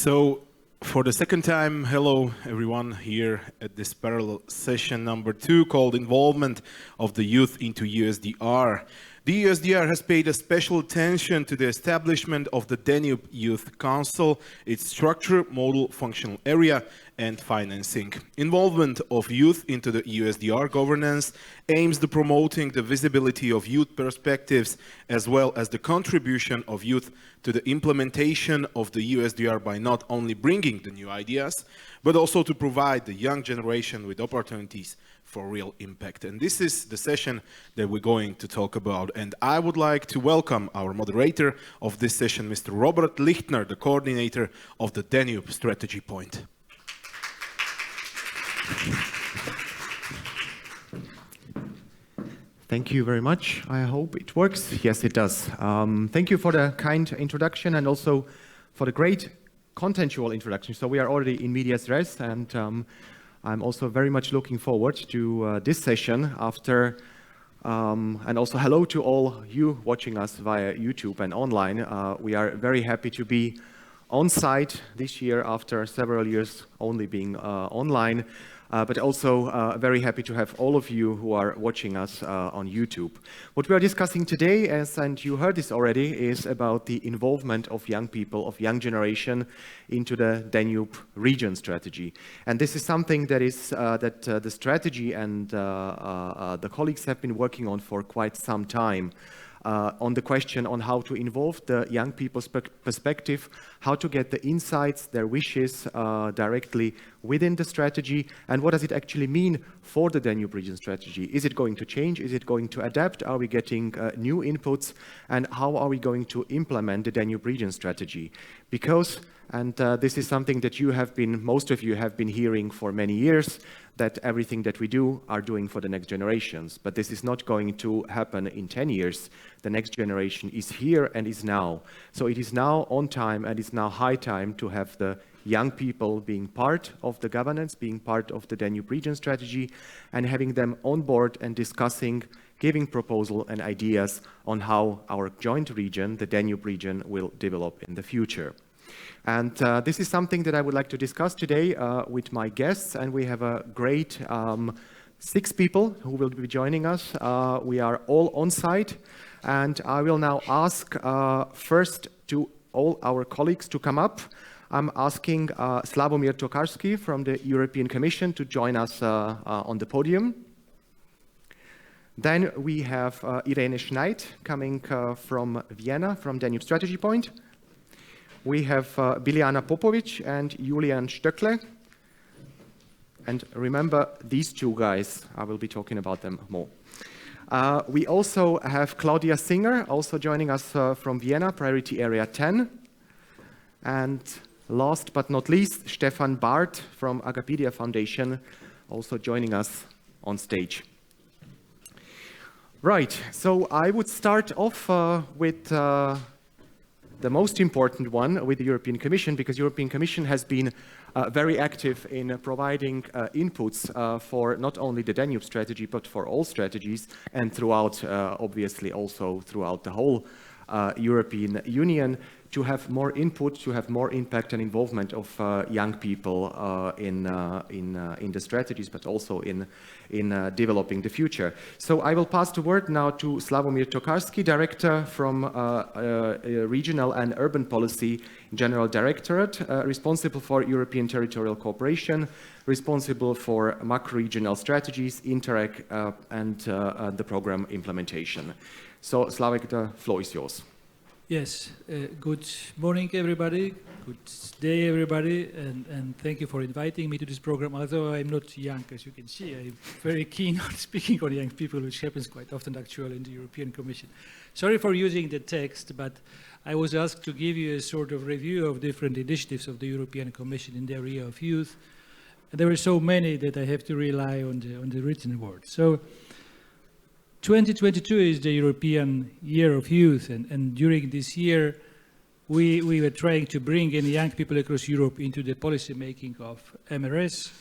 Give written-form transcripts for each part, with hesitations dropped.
So, for the second time, hello everyone here at this parallel session number 2 called Involvement of the Youth into EUSDR. The EUSDR has paid a special attention to the establishment of the Danube Youth Council, its structure, model, functional area, and financing. Involvement of youth into the EUSDR governance aims to promoting the visibility of youth perspectives as well as the contribution of youth to the implementation of the EUSDR by not only bringing the new ideas, but also to provide the young generation with opportunities for real impact. And this is the session that we're going to talk about. And I would like to welcome our moderator of this session, Mr. Robert Lichtner, the coordinator of the Danube Strategy Point. Thank you very much. I hope it works. Yes, it does. Thank you for the kind introduction and also for the great contentual introduction. So we are already in medias res, and I'm also very much looking forward to this session after, and also hello to all you watching us via YouTube and online. We are very happy to be on site this year after several years only being online. But also very happy to have all of you who are watching us on YouTube. What we are discussing today, and you heard this already, is about the involvement of young people, of young generation, into the Danube region strategy. And this is something that is the strategy and the colleagues have been working on for quite some time. On the question on how to involve the young people's perspective, how to get the insights, their wishes directly within the strategy, and what does it actually mean for the Danube region strategy? Is it going to change? Is it going to adapt? Are we getting new inputs? And how are we going to implement the Danube region strategy? Because, and this is something that most of you have been hearing for many years, that everything that we do are doing for the next generations. But this is not going to happen in 10 years. The next generation is here and is now. So it is now on time and it's now high time to have the young people being part of the governance, being part of the Danube region strategy, and having them on board and discussing, giving proposals and ideas on how our joint region, the Danube region, will develop in the future. And this is something that I would like to discuss today with my guests, and we have a great 6 people who will be joining us. We are all on site, and I will now ask first to all our colleagues to come up. I'm asking Sławomir TOKARSKI from the European Commission to join us on the podium. Then we have Irene Schneid coming from Vienna, from Danube Strategy Point. We have Biljana Popovic and Julian Stöckle. And remember, these 2 guys, I will be talking about them more. We also have Claudia Singer, also joining us from Vienna, Priority Area 10. And last but not least, Stefan Barth from Agapedia Foundation, also joining us on stage. Right, so I would start off with the most important one with the European Commission, because the European Commission has been very active in providing inputs for not only the Danube strategy, but for all strategies, and throughout, obviously also throughout the whole European Union, to have more input, to have more impact and involvement of young people in the strategies, but also in developing the future. So I will pass the word now to Sławomir TOKARSKI, Director from Regional and Urban Policy General Directorate, responsible for European Territorial Cooperation, responsible for macro-regional strategies, Interreg, and the program implementation. So Sławek, the floor is yours. Yes, good morning everybody, good day everybody, and thank you for inviting me to this program. Although I'm not young, as you can see, I'm very keen on speaking on young people, which happens quite often actually in the European Commission. Sorry for using the text, but I was asked to give you a sort of review of different initiatives of the European Commission in the area of youth. And there were so many that I have to rely on the written word. So 2022 is the European Year of Youth, and during this year we were trying to bring in young people across Europe into the policy making of MRS,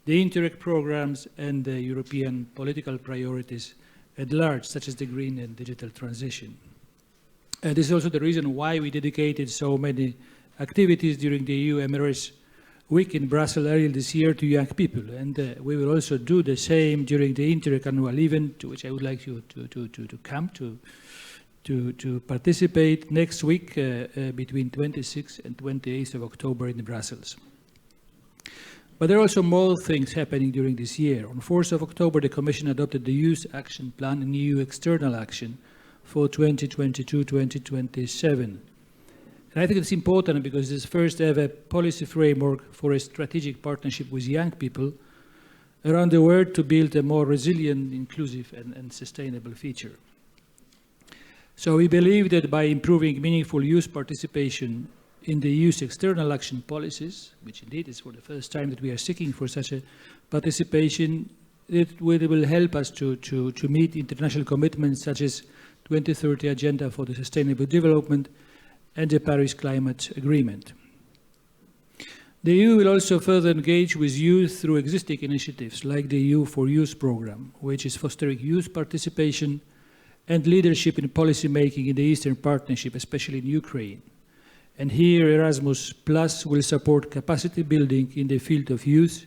the Interreg programs, and the European political priorities at large, such as the green and digital transition. This is also the reason why we dedicated so many activities during the EU MRS week in Brussels earlier this year to young people. And we will also do the same during the Interreg annual event, to which I would like you to come to participate next week between 26th and 28th of October in Brussels. But there are also more things happening during this year. On 4th of October, the Commission adopted the Youth Action Plan and EU External Action for 2022-2027. And I think it's important because it's the first ever policy framework for a strategic partnership with young people around the world to build a more resilient, inclusive, and sustainable future. So we believe that by improving meaningful youth participation in the EU's external action policies, which indeed is for the first time that we are seeking for such a participation, it will help us to meet international commitments such as 2030 Agenda for the Sustainable Development and the Paris Climate Agreement. The EU will also further engage with youth through existing initiatives like the EU for Youth programme, which is fostering youth participation and leadership in policy making in the Eastern Partnership, especially in Ukraine. And here Erasmus Plus will support capacity building in the field of youth,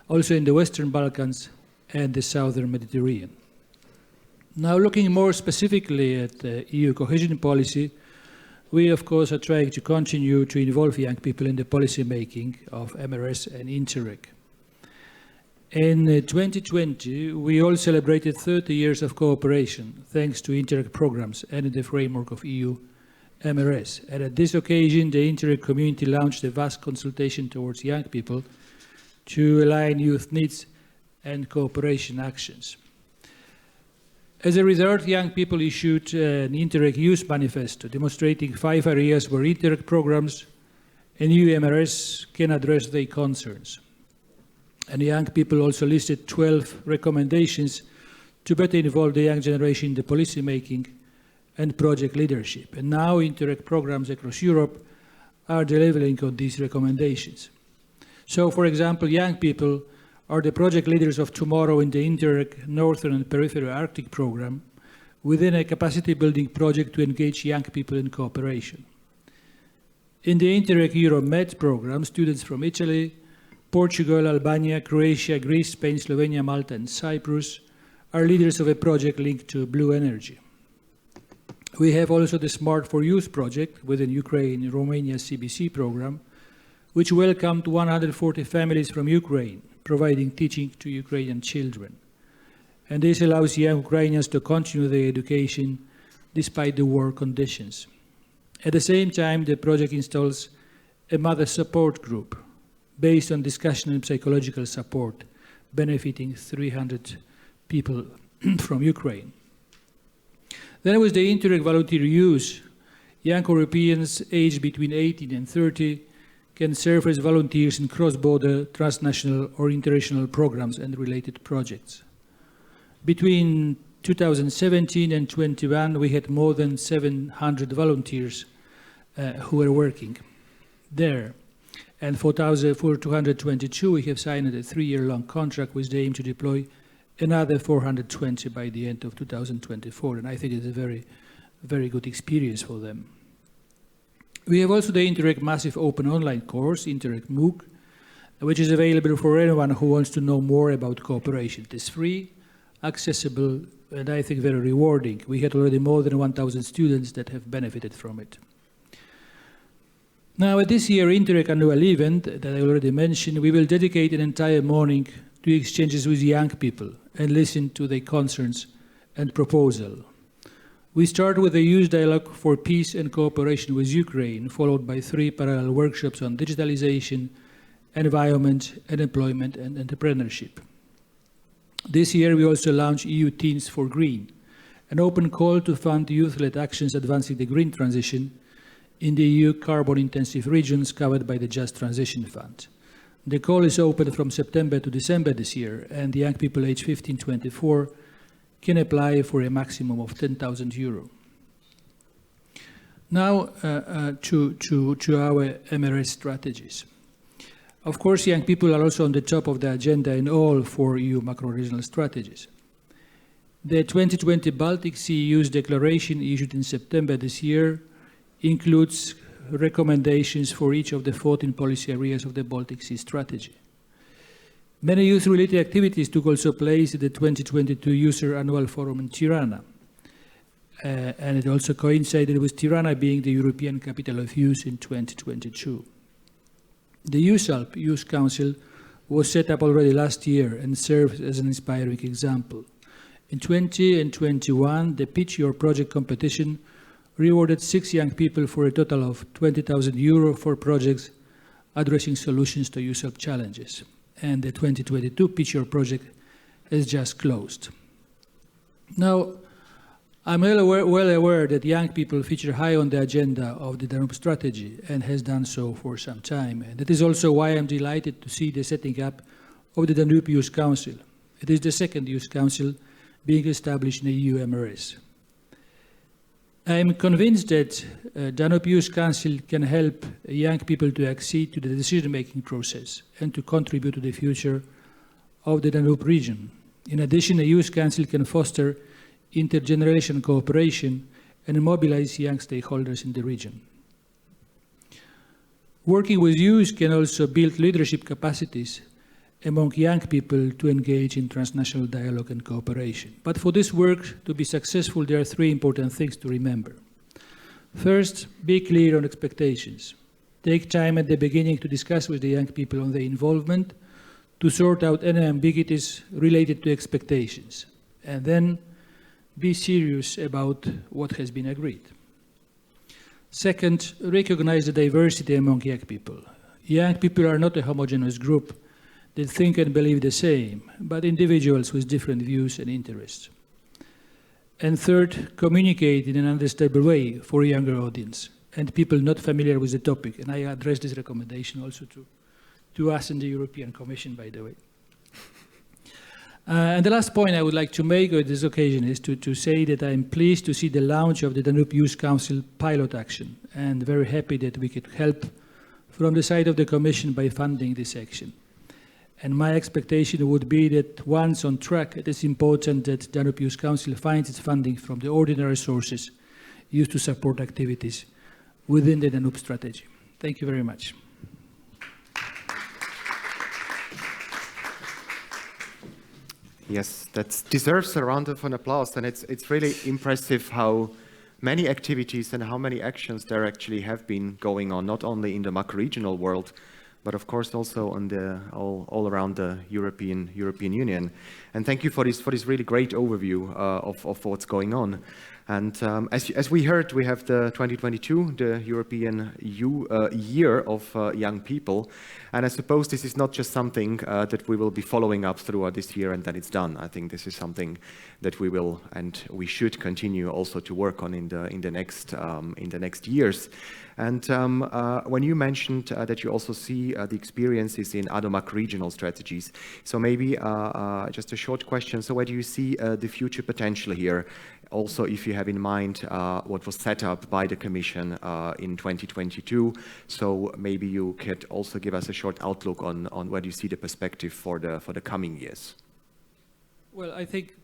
also in the Western Balkans and the Southern Mediterranean. Now, looking more specifically at EU cohesion policy, we, of course, are trying to continue to involve young people in the policy making of MRS and Interreg. In 2020, we all celebrated 30 years of cooperation, thanks to Interreg programs and in the framework of EU MRS. And at this occasion, the Interreg community launched a vast consultation towards young people to align youth needs and cooperation actions. As a result, young people issued an Interreg Youth Manifesto demonstrating 5 areas where Interreg programs and EU MRS can address their concerns. And young people also listed 12 recommendations to better involve the young generation in the policy making and project leadership. And now Interreg programs across Europe are delivering on these recommendations. So, for example, young people are the project leaders of tomorrow in the Interreg Northern and Peripheral Arctic program within a capacity building project to engage young people in cooperation. In the Interreg Euromed program, students from Italy, Portugal, Albania, Croatia, Greece, Spain, Slovenia, Malta, and Cyprus are leaders of a project linked to blue energy. We have also the Smart for Youth project within Ukraine, Romania's CBC program, which welcomed 140 families from Ukraine, providing teaching to Ukrainian children. And this allows young Ukrainians to continue their education despite the war conditions. At the same time, the project installs a mother support group based on discussion and psychological support, benefiting 300 people from Ukraine. Then with the Interreg Volunteer Youth, young Europeans aged between 18 and 30 can serve as volunteers in cross-border, transnational or international programs and related projects. Between 2017 and 2021, we had more than 700 volunteers who were working there. And for 222, we have signed a 3-year-long contract with the aim to deploy another 420 by the end of 2024. And I think it's a very, very good experience for them. We have also the Interreg Massive Open Online course, Interreg MOOC, which is available for anyone who wants to know more about cooperation. It is free, accessible, and I think very rewarding. We had already more than 1,000 students that have benefited from it. Now, at this year's Interreg annual event that I already mentioned, we will dedicate an entire morning to exchanges with young people and listen to their concerns and proposals. We start with a youth dialogue for peace and cooperation with Ukraine, followed by 3 parallel workshops on digitalization, environment, and employment and entrepreneurship. This year, we also launched EU Teens for Green, an open call to fund youth-led actions advancing the green transition in the EU carbon-intensive regions covered by the Just Transition Fund. The call is open from September to December this year, and the young people aged 15-24 can apply for a maximum of €10,000. Now to our MRS strategies. Of course, young people are also on the top of the agenda in all 4 EU macro-regional strategies. The 2020 Baltic Sea Youth Declaration, issued in September this year, includes recommendations for each of the 14 policy areas of the Baltic Sea strategy. Many youth-related activities took also place at the 2022 EUSDR Annual Forum in Tirana. And it also coincided with Tirana being the European Capital of Youth in 2022. The EUSDR Youth Council was set up already last year and serves as an inspiring example. In 20 and 21, the Pitch Your Project competition rewarded 6 young people for a total of €20,000 for projects addressing solutions to youth help challenges. And the 2022 Pitch Your Project has just closed. Now, I'm well aware that young people feature high on the agenda of the Danube strategy and has done so for some time. And that is also why I'm delighted to see the setting up of the Danube Youth Council. It is the second Youth Council being established in the EU MRS. I am convinced that Danube Youth Council can help young people to accede to the decision-making process and to contribute to the future of the Danube region. In addition, the Youth Council can foster intergenerational cooperation and mobilize young stakeholders in the region. Working with youth can also build leadership capacities among young people to engage in transnational dialogue and cooperation. But for this work to be successful, there are 3 important things to remember. First, be clear on expectations. Take time at the beginning to discuss with the young people on their involvement, to sort out any ambiguities related to expectations, and then be serious about what has been agreed. Second, recognize the diversity among young people. Young people are not a homogeneous group that think and believe the same, but individuals with different views and interests. And third, communicate in an understandable way for a younger audience and people not familiar with the topic. And I address this recommendation also to us in the European Commission, by the way. And the last point I would like to make on this occasion is to say that I am pleased to see the launch of the Danube Youth Council pilot action, and very happy that we could help from the side of the Commission by funding this action. And my expectation would be that once on track, it is important that Danube Youth Council finds its funding from the ordinary sources used to support activities within the Danube strategy. Thank you very much. Yes, that deserves a round of applause, and it's really impressive how many activities and how many actions there actually have been going on, not only in the macro-regional world, but of course also on the all around the European Union. And thank you for this really great overview of what's going on. And as we heard, we have the 2022, the European Year of Young People. And I suppose this is not just something that we will be following up throughout this year and then it's done. I think this is something that we will and we should continue also to work on in the next years. And when you mentioned that you also see the experiences in other macro-regional strategies, so maybe just a short question. So where do you see the future potential here? Also, if you have in mind what was set up by the Commission in 2022, so maybe you could also give us a short outlook on where do you see the perspective for the coming years? Well, I think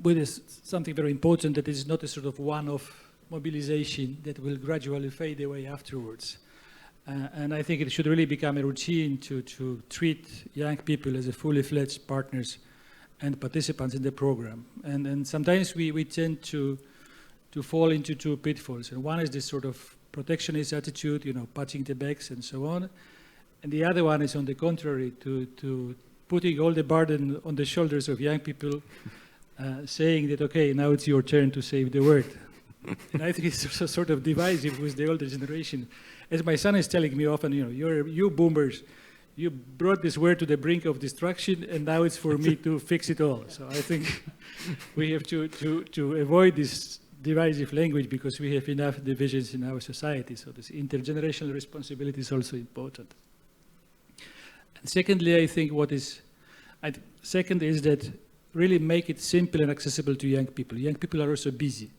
with this, something very important that is not a sort of one-off mobilization that will gradually fade away afterwards. And I think it should really become a routine to treat young people as a fully fledged partners and participants in the program. And sometimes we tend to fall into 2 pitfalls. And one is this sort of protectionist attitude, you know, patching the backs and so on. And the other one is on the contrary, to putting all the burden on the shoulders of young people, saying that, okay, now it's your turn to save the world. And I think it's a sort of divisive with the older generation. As my son is telling me often, you know, you boomers, you brought this world to the brink of destruction, and now it's for me to fix it all. So I think we have to avoid this divisive language because we have enough divisions in our society. So this intergenerational responsibility is also important. And secondly, I think second is that really make it simple and accessible to young people. Young people are also busy.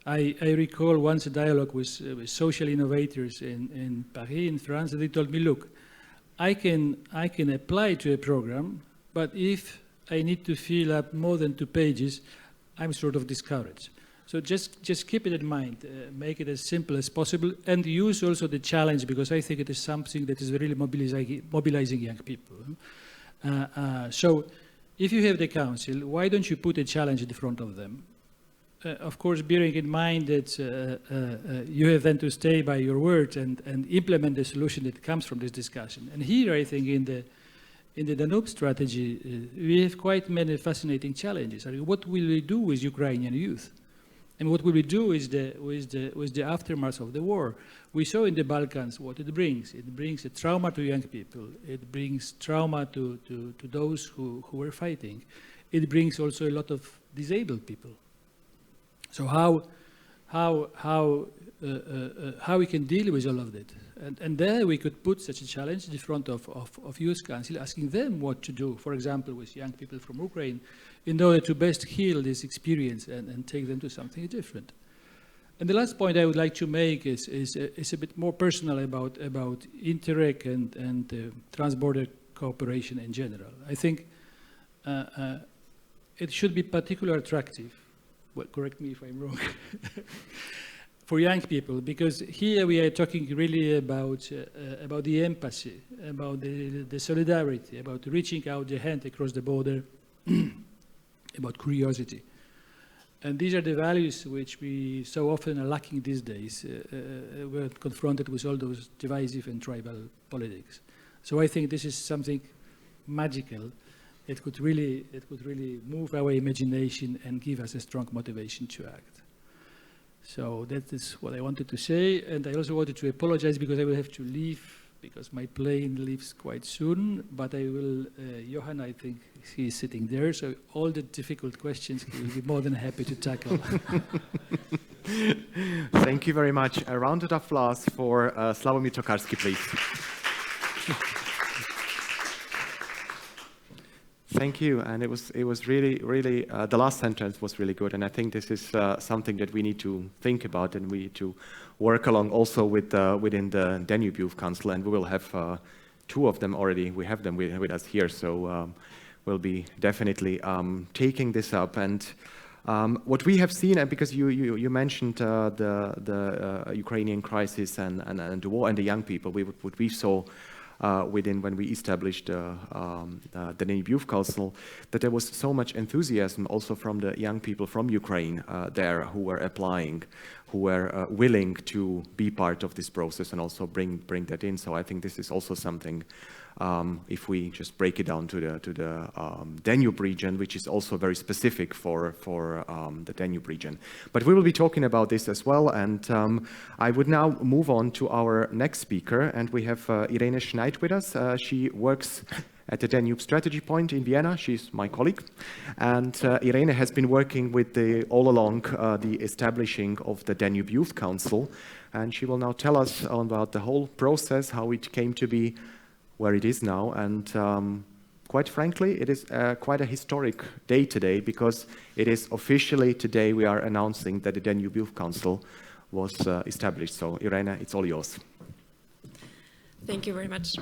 I recall once a dialogue with social innovators in Paris, in France, and they told me, look, I can apply to a program, but if I need to fill up more than 2 pages, I'm sort of discouraged. So just keep it in mind, make it as simple as possible, and use also the challenge, because I think it is something that is really mobilizing young people. So if you have the council, why don't you put a challenge in front of them? Of course, bearing in mind that you have then to stay by your word and implement the solution that comes from this discussion. And here, I think, in the Danube strategy, we have quite many fascinating challenges. I mean, what will we do with Ukrainian youth? And what will we do with the aftermath of the war? We saw in the Balkans what it brings. It brings a trauma to young people. It brings trauma to those who were fighting. It brings also a lot of disabled people. So how we can deal with all of that? And there we could put such a challenge in front of Youth Council, asking them what to do, for example, with young people from Ukraine, in order to best heal this experience and take them to something different. And the last point I would like to make is a bit more personal about Interreg and transborder cooperation in general. I think it should be particularly attractive. Well, correct me if I'm wrong. For young people, because here we are talking really about the empathy, about the solidarity, about reaching out the hand across the border, about curiosity. And these are the values which we so often are lacking these days. We're confronted with all those divisive and tribal politics. So I think this is something magical. It could really move our imagination and give us a strong motivation to act. So that is what I wanted to say, and I also wanted to apologize because I will have to leave because my plane leaves quite soon, but I will, Johan, I think he is sitting there, so all the difficult questions he will be more than happy to tackle. Thank you very much. A round of applause for Sławomir TOKARSKI, please. Thank you, and it was really the last sentence was really good, and I think this is something that we need to think about, and we need to work along also with within the Danube Youth Council, and we will have two of them already. We have them with us here, so we'll be definitely taking this up. And what we have seen, and because you mentioned the Ukrainian crisis and the war and the young people, what we saw. When we established the Danube Youth Council, that there was so much enthusiasm also from the young people from Ukraine there who were applying, who were willing to be part of this process and also bring that in. So I think this is also something, if we just break it down to the Danube region, which is also very specific for the Danube region. But we will be talking about this as well, and I would now move on to our next speaker, and we have Irene Schneid with us. She works at the Danube Strategy Point in Vienna. She's my colleague, and Irene has been working with all along the establishing of the Danube Youth Council, and she will now tell us about the whole process, how it came to be where it is now, and quite frankly, it is quite a historic day today, because it is officially today we are announcing that the Danube Youth Council was established. So Irene, it's all yours. Thank you very much.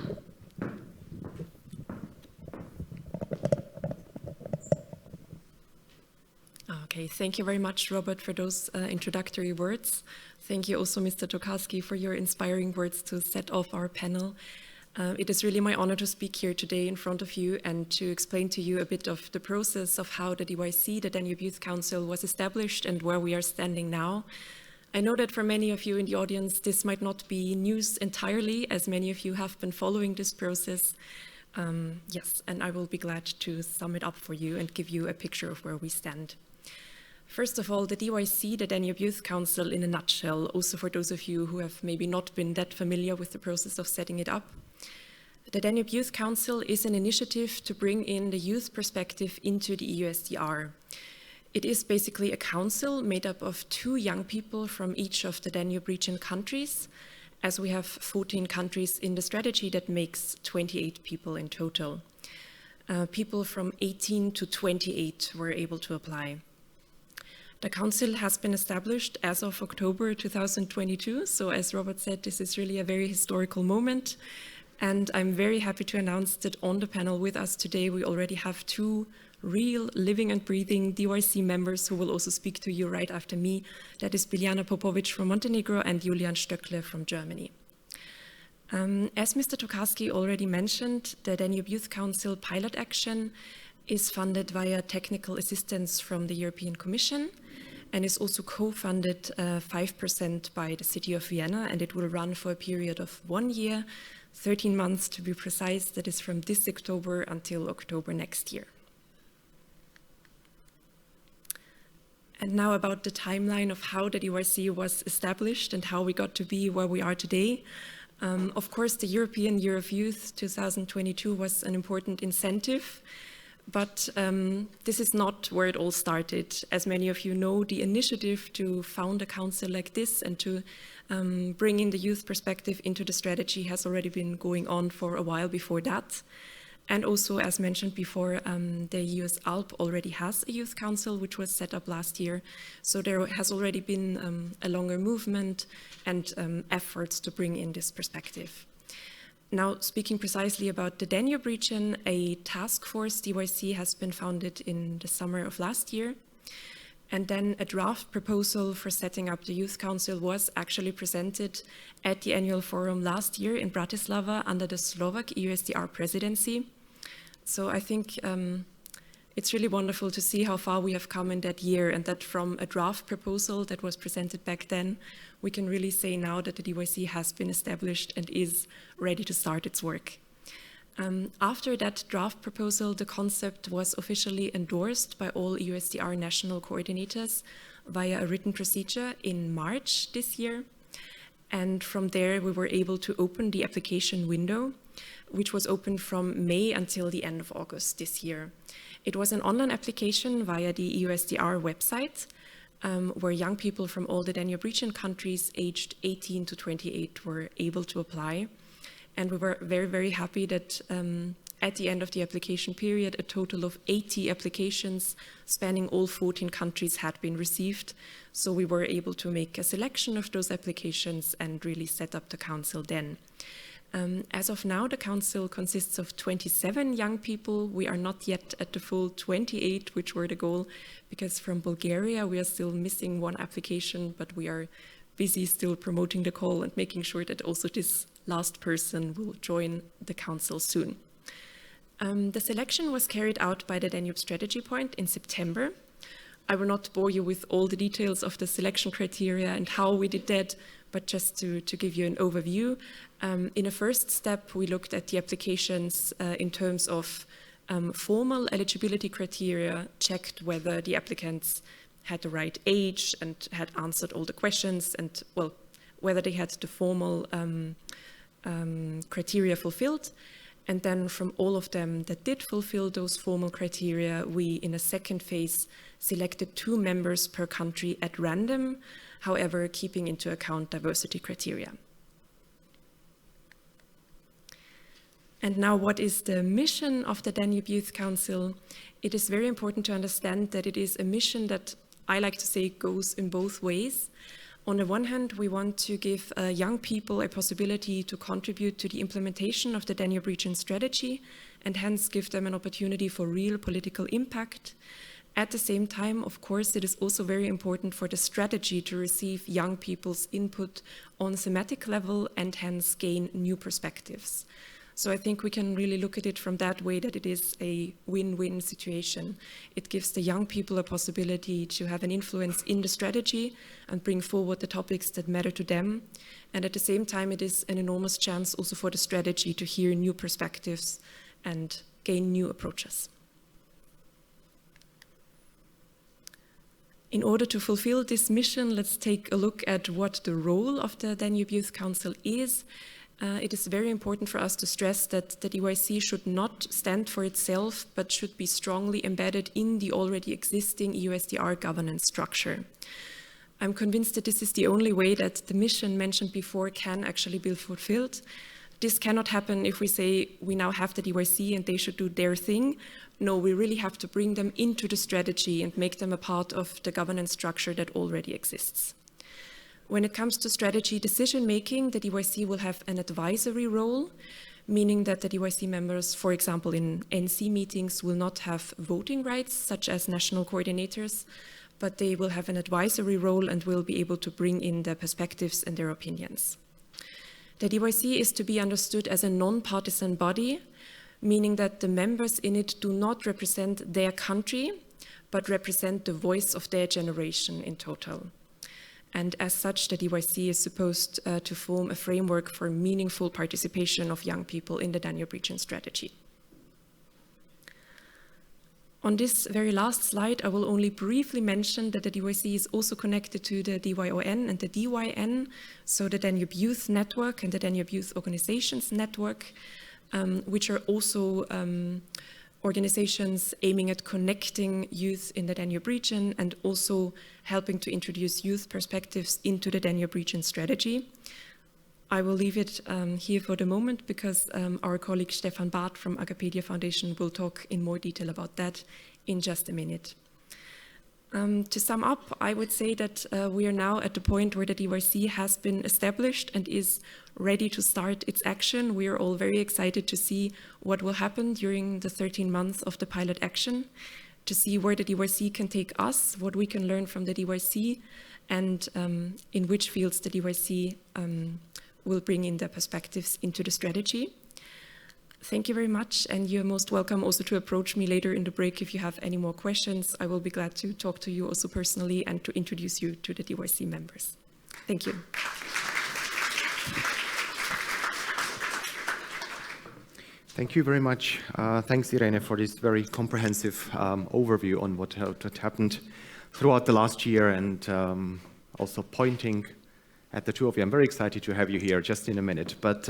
Okay, thank you very much, Robert, for those introductory words. Thank you also, Mr. TOKARSKI, for your inspiring words to set off our panel. It is really my honor to speak here today in front of you and to explain to you a bit of the process of how the DYC, the Danube Youth Council, was established and where we are standing now. I know that for many of you in the audience, this might not be news entirely, as many of you have been following this process. Yes, and I will be glad to sum it up for you and give you a picture of where we stand. First of all, the DYC, the Danube Youth Council, in a nutshell, also for those of you who have maybe not been that familiar with the process of setting it up. The Danube Youth Council is an initiative to bring in the youth perspective into the EUSDR. It is basically a council made up of 2 young people from each of the Danube region countries. As we have 14 countries in the strategy, that makes 28 people in total. People from 18 to 28 were able to apply. The council has been established as of October 2022, so as Robert said, this is really a very historical moment. And I'm very happy to announce that on the panel with us today, we already have 2 real, living and breathing DYC members who will also speak to you right after me. That is Biljana Popovic from Montenegro and Julian Stöckle from Germany. As Mr. Tokarski already mentioned, the Danube Youth Council pilot action is funded via technical assistance from the European Commission and is also co-funded 5% by the city of Vienna, and it will run for a period of 1 year, 13 months to be precise. That is from this October until October next year. And now about the timeline of how the DYC was established and how we got to be where we are today. Of course, the European Year of Youth 2022 was an important incentive, but this is not where it all started. As many of you know, the initiative to found a council like this and to bring in the youth perspective into the strategy has already been going on for a while before that. And also, as mentioned before, the US ALP already has a youth council, which was set up last year. So there has already been a longer movement and efforts to bring in this perspective. Now, speaking precisely about the Danube region, a task force, DYC, has been founded in the summer of last year. And then a draft proposal for setting up the Youth Council was actually presented at the Annual Forum last year in Bratislava under the Slovak EUSDR presidency. So I think it's really wonderful to see how far we have come in that year, and that from a draft proposal that was presented back then, we can really say now that the DYC has been established and is ready to start its work. After that draft proposal, the concept was officially endorsed by all EUSDR national coordinators via a written procedure in March this year. And from there, we were able to open the application window, which was open from May until the end of August this year. It was an online application via the EUSDR website, where young people from all the Danube region countries aged 18 to 28 were able to apply. And we were very, very happy that at the end of the application period, a total of 80 applications spanning all 14 countries had been received. So we were able to make a selection of those applications and really set up the council then. As of now, the council consists of 27 young people. We are not yet at the full 28, which were the goal, because from Bulgaria, we are still missing one application, but we are busy still promoting the call and making sure that also this last person will join the council soon. The selection was carried out by the Danube Strategy Point in September. I will not bore you with all the details of the selection criteria and how we did that, but just to give you an overview. In a first step, we looked at the applications in terms of formal eligibility criteria, checked whether the applicants had the right age and had answered all the questions, and well, whether they had the formal criteria fulfilled. And then from all of them that did fulfill those formal criteria, we, in a second phase, selected 2 members per country at random, however, keeping into account diversity criteria. And now, what is the mission of the Danube Youth Council? It is very important to understand that it is a mission that, I like to say, goes in both ways. On the one hand, we want to give young people a possibility to contribute to the implementation of the Danube region strategy and hence give them an opportunity for real political impact. At the same time, of course, it is also very important for the strategy to receive young people's input on a thematic level and hence gain new perspectives. So I think we can really look at it from that way, that it is a win-win situation. It gives the young people a possibility to have an influence in the strategy and bring forward the topics that matter to them. And at the same time, it is an enormous chance also for the strategy to hear new perspectives and gain new approaches. In order to fulfill this mission, let's take a look at what the role of the Danube Youth Council is. It is very important for us to stress that the DYC should not stand for itself, but should be strongly embedded in the already existing EUSDR governance structure. I'm convinced that this is the only way that the mission mentioned before can actually be fulfilled. This cannot happen if we say we now have the DYC and they should do their thing. No, we really have to bring them into the strategy and make them a part of the governance structure that already exists. When it comes to strategy decision-making, the DYC will have an advisory role, meaning that the DYC members, for example, in NC meetings, will not have voting rights, such as national coordinators, but they will have an advisory role and will be able to bring in their perspectives and their opinions. The DYC is to be understood as a non-partisan body, meaning that the members in it do not represent their country, but represent the voice of their generation in total. And as such, the DYC is supposed to form a framework for meaningful participation of young people in the Danube region strategy. On this very last slide, I will only briefly mention that the DYC is also connected to the DYON and the DYN, so the Danube Youth Network and the Danube Youth Organizations Network, which are also organizations aiming at connecting youth in the Danube region and also helping to introduce youth perspectives into the Danube region strategy. I will leave it here for the moment because our colleague Stefan Barth from Agapedia Foundation will talk in more detail about that in just a minute. To sum up, I would say that we are now at the point where the DYC has been established and is ready to start its action. We are all very excited to see what will happen during the 13 months of the pilot action, to see where the DYC can take us, what we can learn from the DYC, and in which fields the DYC will bring in their perspectives into the strategy. Thank you very much, and you're most welcome also to approach me later in the break if you have any more questions. I will be glad to talk to you also personally and to introduce you to the DYC members. Thank you. Thank you very much. Thanks, Irene, for this very comprehensive overview on what happened throughout the last year, and also pointing at the two of you. I'm very excited to have you here just in a minute. But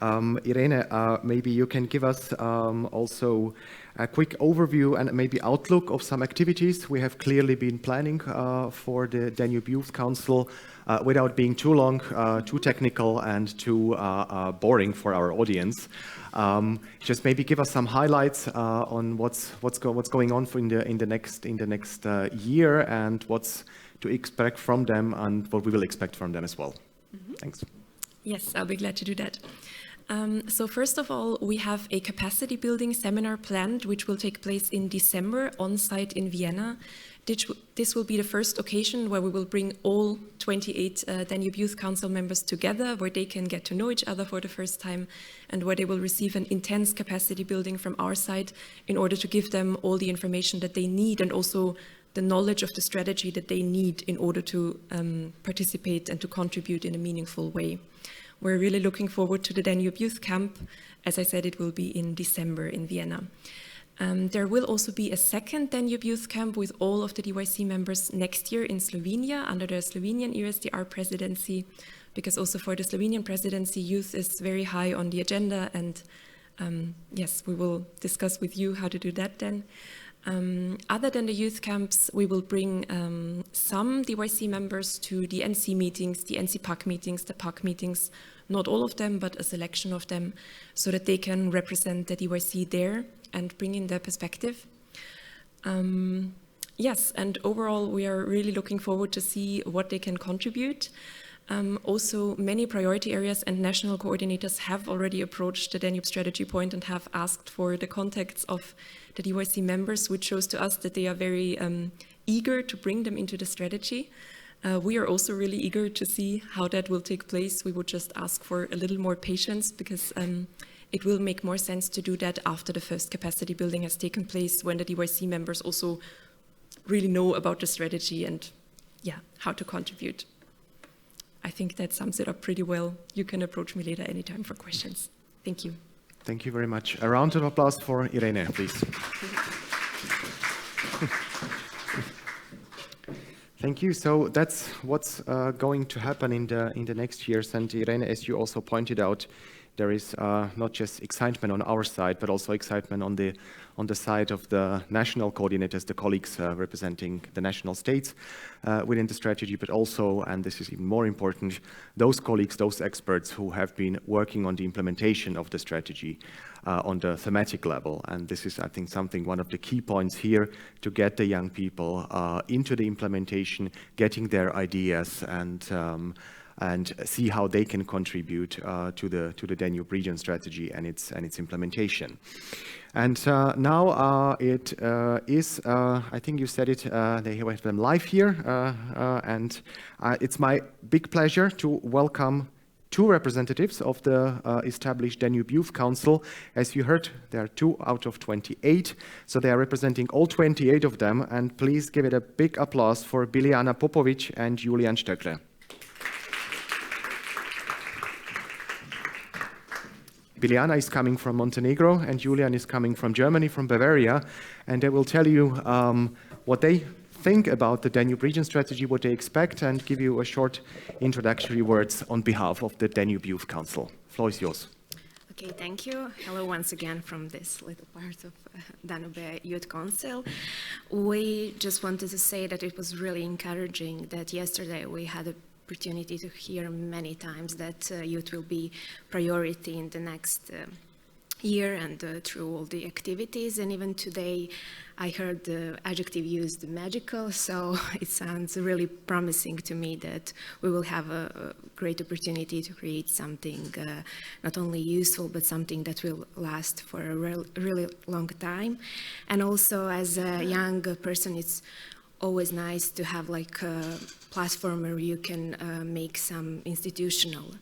Irene, maybe you can give us also a quick overview and maybe outlook of some activities we have clearly been planning for the Danube Youth Council without being too long, too technical, and too boring for our audience. Just maybe give us some highlights on what's going on in the next year, and what's to expect from them and what we will expect from them as well. Mm-hmm. Thanks. Yes, I'll be glad to do that. So first of all, we have a capacity building seminar planned, which will take place in December on site in Vienna. This will be the first occasion where we will bring all 28 Danube Youth Council members together, where they can get to know each other for the first time, and where they will receive an intense capacity building from our side in order to give them all the information that they need, and also the knowledge of the strategy that they need in order to participate and to contribute in a meaningful way. We're really looking forward to the Danube Youth Camp. As I said, it will be in December in Vienna. There will also be a second Danube Youth Camp with all of the DYC members next year in Slovenia under the Slovenian EUSDR presidency, because also for the Slovenian presidency, youth is very high on the agenda, and yes, we will discuss with you how to do that then. Other than the youth camps, we will bring some DYC members to the NC meetings, the NC PAC meetings, the PAC meetings, not all of them, but a selection of them, so that they can represent the DYC there and bring in their perspective. Yes, and overall, we are really looking forward to see what they can contribute. Also, many priority areas and national coordinators have already approached the Danube Strategy Point and have asked for the contacts of the DYC members, which shows to us that they are very eager to bring them into the strategy. We are also really eager to see how that will take place. We would just ask for a little more patience, because it will make more sense to do that after the first capacity building has taken place, when the DYC members also really know about the strategy and how to contribute. I think that sums it up pretty well. You can approach me later anytime for questions. Thank you. Thank you very much. A round of applause for Irene, please. Thank you. So that's what's going to happen in the next years. And Irene, as you also pointed out, there is not just excitement on our side, but also excitement on the side of the national coordinators, the colleagues representing the national states within the strategy, but also, and this is even more important, those colleagues, those experts who have been working on the implementation of the strategy on the thematic level. And this is, I think, one of the key points here, to get the young people into the implementation, getting their ideas, and and see how they can contribute to the Danube region strategy and its implementation. And now it is, I think you said it, they have them live here, and it's my big pleasure to welcome two representatives of the established Danube Youth Council. As you heard, there are 2 out of 28, so they are representing all 28 of them, and please give it a big applause for Biljana Popovic and Julian Stöckle. Biljana is coming from Montenegro and Julian is coming from Germany, from Bavaria, and they will tell you what they think about the Danube region strategy, what they expect, and give you a short introductory words on behalf of the Danube Youth Council. Floor is yours. Okay, thank you. Hello once again from this little part of Danube Youth Council. We just wanted to say that it was really encouraging that yesterday we had the opportunity to hear many times that youth will be priority in the next year and through all the activities. And even today I heard the adjective used, magical, so it sounds really promising to me that we will have a great opportunity to create something not only useful but something that will last for a really long time. And also as a young person, it's always nice to have like a platform where you can make some institutional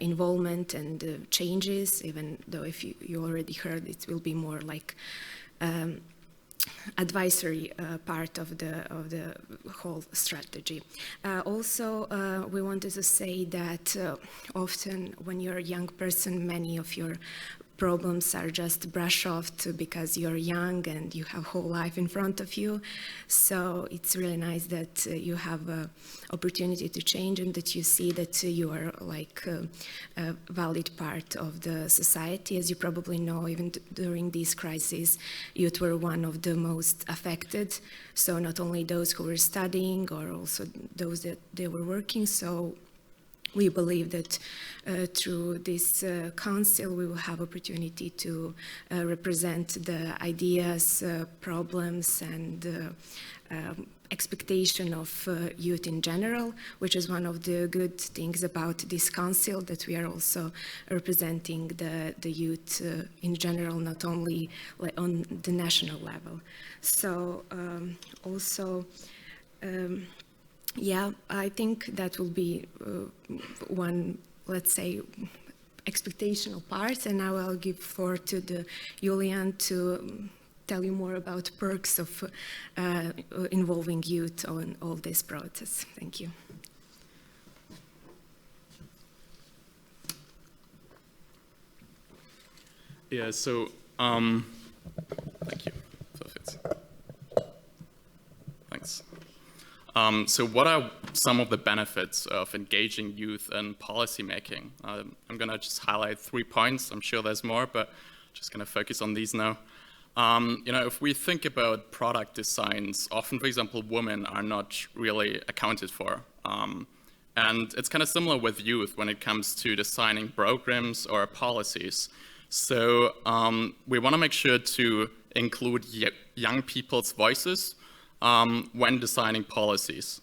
involvement and changes, even though if you already heard it will be more like advisory part of the whole strategy. Also, we wanted to say that often when you're a young person, many of your problems are just brush off because you're young and you have whole life in front of you. So it's really nice that you have an opportunity to change and that you see that you are like a valid part of the society. As you probably know, even during these crises, youth were one of the most affected. So not only those who were studying or also those that they were working. So we believe that through this council we will have opportunity to represent the ideas, problems and expectation of youth in general, which is one of the good things about this council, that we are also representing the youth in general, not only on the national level. So also yeah, I think that will be one, let's say, expectational part, and now I'll give floor to the Julian to tell you more about perks of involving youth on all this process. Thank you. Yeah, so thank you. Perfect. Thanks. So what are some of the benefits of engaging youth in policy making? I'm going to just highlight 3 points. I'm sure there's more, but just going to focus on these now. You know, if we think about product designs, often, for example, women are not really accounted for. And it's kind of similar with youth when it comes to designing programs or policies. So we want to make sure to include young people's voices when designing policies.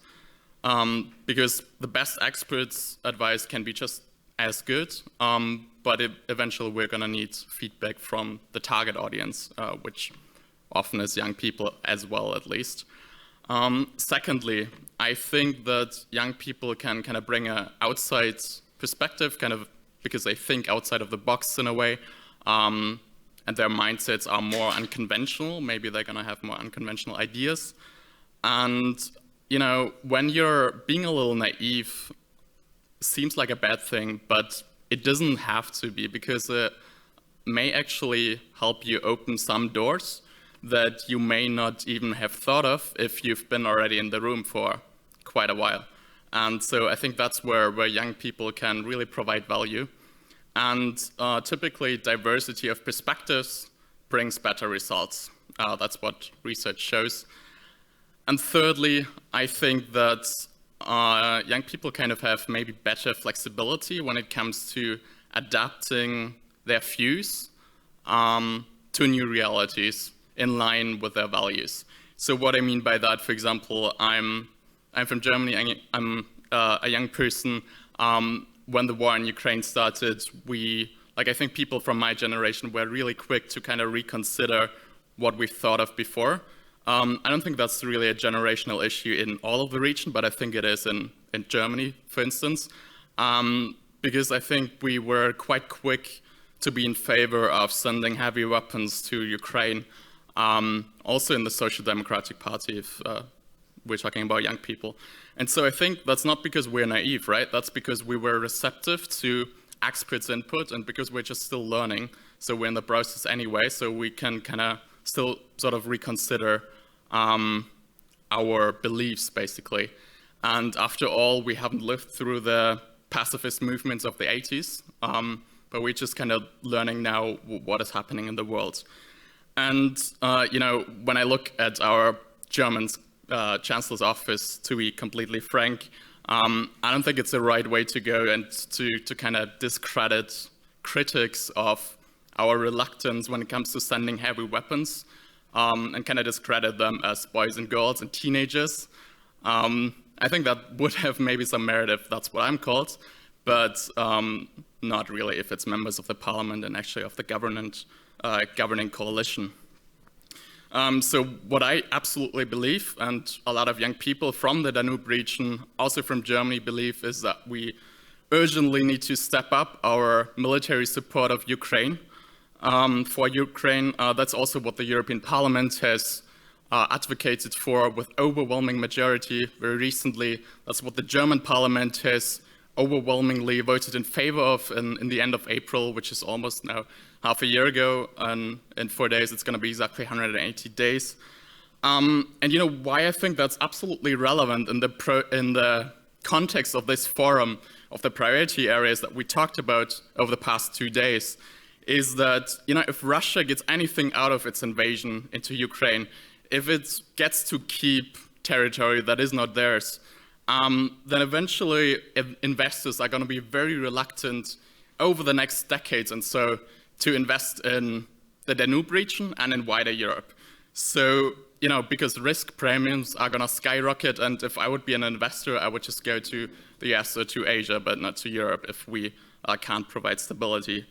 Because the best experts' advice can be just as good, but eventually we're going to need feedback from the target audience, which often is young people as well, at least. Secondly, I think that young people can kind of bring an outside perspective, kind of because they think outside of the box in a way, and their mindsets are more unconventional. Maybe they're going to have more unconventional ideas. And, you know, when you're being a little naive, seems like a bad thing, but it doesn't have to be, because it may actually help you open some doors that you may not even have thought of if you've been already in the room for quite a while. And so I think that's where young people can really provide value. And typically diversity of perspectives brings better results. That's what research shows. And thirdly, I think that young people kind of have maybe better flexibility when it comes to adapting their views to new realities in line with their values. So what I mean by that, for example, I'm from Germany, I'm a young person, when the war in Ukraine started, I think people from my generation were really quick to kind of reconsider what we thought of before. I don't think that's really a generational issue in all of the region, but I think it is in Germany, for instance, because I think we were quite quick to be in favor of sending heavy weapons to Ukraine, also in the Social Democratic Party, if we're talking about young people. And so I think that's not because we're naive, right? That's because we were receptive to experts' input and because we're just still learning. So we're in the process anyway, so we can kind of still sort of reconsider our beliefs, basically. And after all, we haven't lived through the pacifist movements of the 80s, but we're just kind of learning now what is happening in the world. And, when I look at our German Chancellor's office, to be completely frank, I don't think it's the right way to go and to kind of discredit critics of our reluctance when it comes to sending heavy weapons and kind of discredit them as boys and girls and teenagers. I think that would have maybe some merit if that's what I'm called, but not really if it's members of the parliament and actually of the governing coalition. So what I absolutely believe, and a lot of young people from the Danube region, also from Germany, believe is that we urgently need to step up our military support of Ukraine. For Ukraine, that's also what the European Parliament has advocated for with overwhelming majority very recently. That's what the German Parliament has overwhelmingly voted in favor of in the end of April, which is almost now half a year ago, and in 4 days it's going to be exactly 180 days. And why I think that's absolutely relevant in the context of this forum, of the priority areas that we talked about over the past 2 days, is that if Russia gets anything out of its invasion into Ukraine, if it gets to keep territory that is not theirs, then eventually investors are going to be very reluctant over the next decades and so to invest in the Danube region and in wider Europe. So, because risk premiums are going to skyrocket, and if I would be an investor, I would just go to the US or to Asia, but not to Europe if we can't provide stability.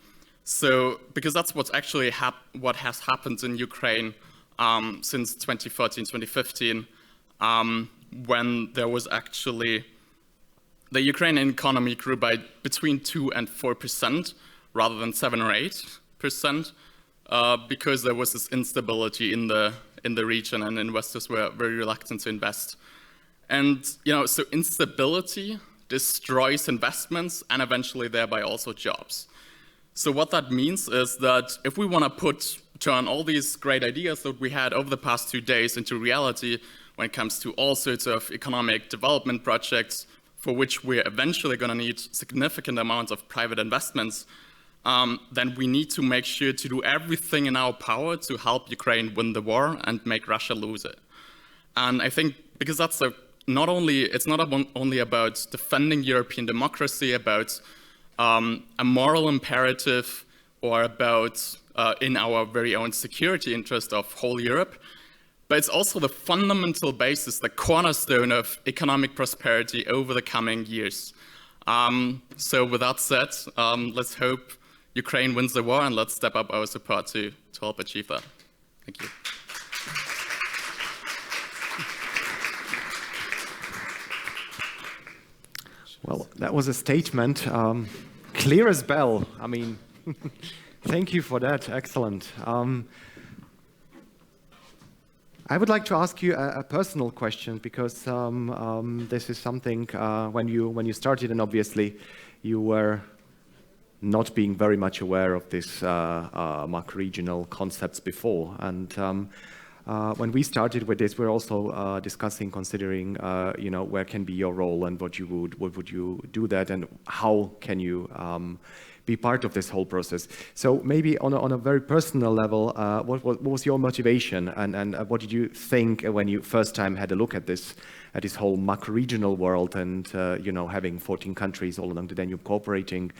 So, because that's what's actually what has happened in Ukraine since 2014, 2015, when there was actually, the Ukrainian economy grew by between 2 and 4% rather than 7 or 8%, because there was this instability in the region and investors were very reluctant to invest. And, so instability destroys investments and eventually thereby also jobs. So what that means is that if we want to turn all these great ideas that we had over the past 2 days into reality when it comes to all sorts of economic development projects for which we're eventually going to need significant amounts of private investments, then we need to make sure to do everything in our power to help Ukraine win the war and make Russia lose it. And I think because that's it's not only about defending European democracy, about a moral imperative, or about in our very own security interest of whole Europe, but it's also the fundamental basis, the cornerstone of economic prosperity over the coming years. So with that said, let's hope Ukraine wins the war and let's step up our support to help achieve that. Thank you. Well, that was a statement, clear as bell. I mean, thank you for that. Excellent. I would like to ask you a personal question because this is something when you started, and obviously you were not being very much aware of this macro-regional concepts before. And when we started with this, we're also discussing, considering, where can be your role and what would you do that, and how can you be part of this whole process. So maybe on a very personal level, what was your motivation, and what did you think when you first time had a look at this whole macro-regional world, and having 14 countries all along the Danube cooperating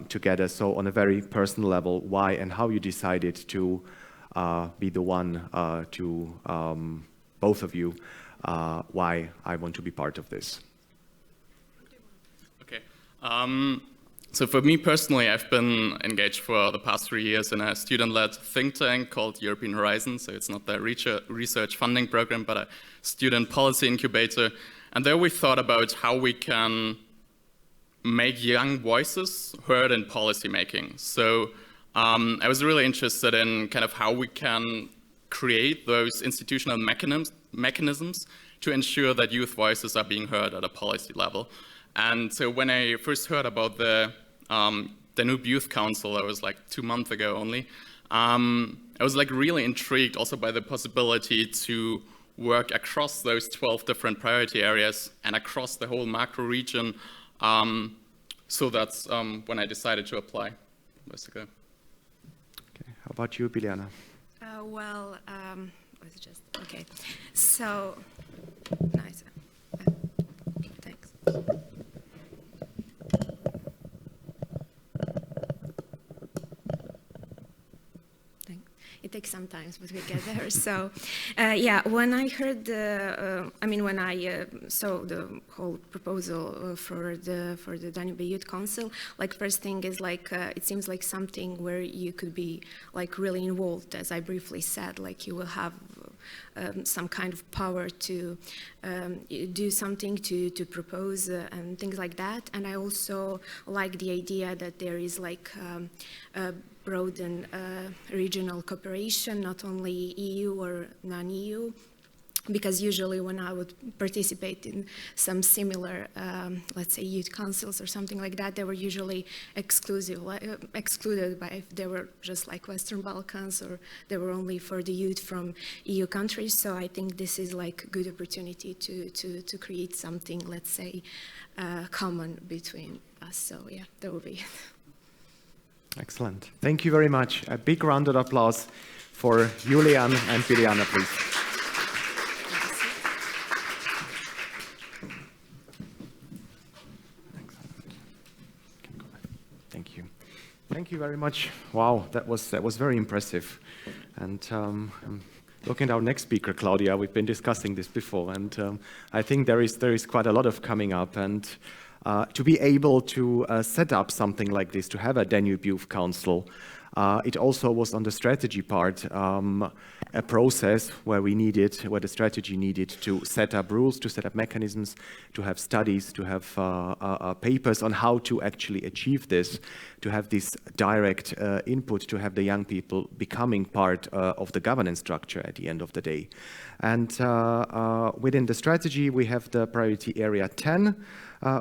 together. So on a very personal level, why and how you decided to be the one to both of you, why I want to be part of this. Okay. So for me personally, I've been engaged for the past 3 years in a student-led think tank called European Horizon. So it's not the research funding program, but a student policy incubator. And there we thought about how we can make young voices heard in policy making. So I was really interested in kind of how we can create those institutional mechanisms to ensure that youth voices are being heard at a policy level. And so when I first heard about the Danube Youth Council, that was like 2 months ago only, I was like really intrigued also by the possibility to work across those 12 different priority areas and across the whole macro region. So that's when I decided to apply, basically. Okay. How about you, Biljana? Was it just okay? So nice. Thanks. It takes some time, but we get there. So, yeah, when I heard when I saw the whole proposal for the Danube Youth Council, like first thing is like it seems like something where you could be like really involved, as I briefly said, like you will have some kind of power to do something, to propose and things like that. And I also like the idea that there is like broad and regional cooperation, not only EU or non-EU, because usually when I would participate in some similar, let's say, youth councils or something like that, they were usually excluded by if they were just like Western Balkans or they were only for the youth from EU countries. So I think this is like a good opportunity to create something, let's say, common between us. So yeah, that will be it. Excellent. Thank you very much. A big round of applause for Julian and Biljana, please. Thank you. Thank you very much. Wow, that was very impressive. And looking at our next speaker, Claudia, we've been discussing this before, and I think there is quite a lot of coming up. And to be able to set up something like this, to have a Danube Youth Council, it also was on the strategy part, a process where the strategy needed to set up rules, to set up mechanisms, to have studies, to have papers on how to actually achieve this, to have this direct input, to have the young people becoming part of the governance structure at the end of the day. And within the strategy, we have the priority area 10.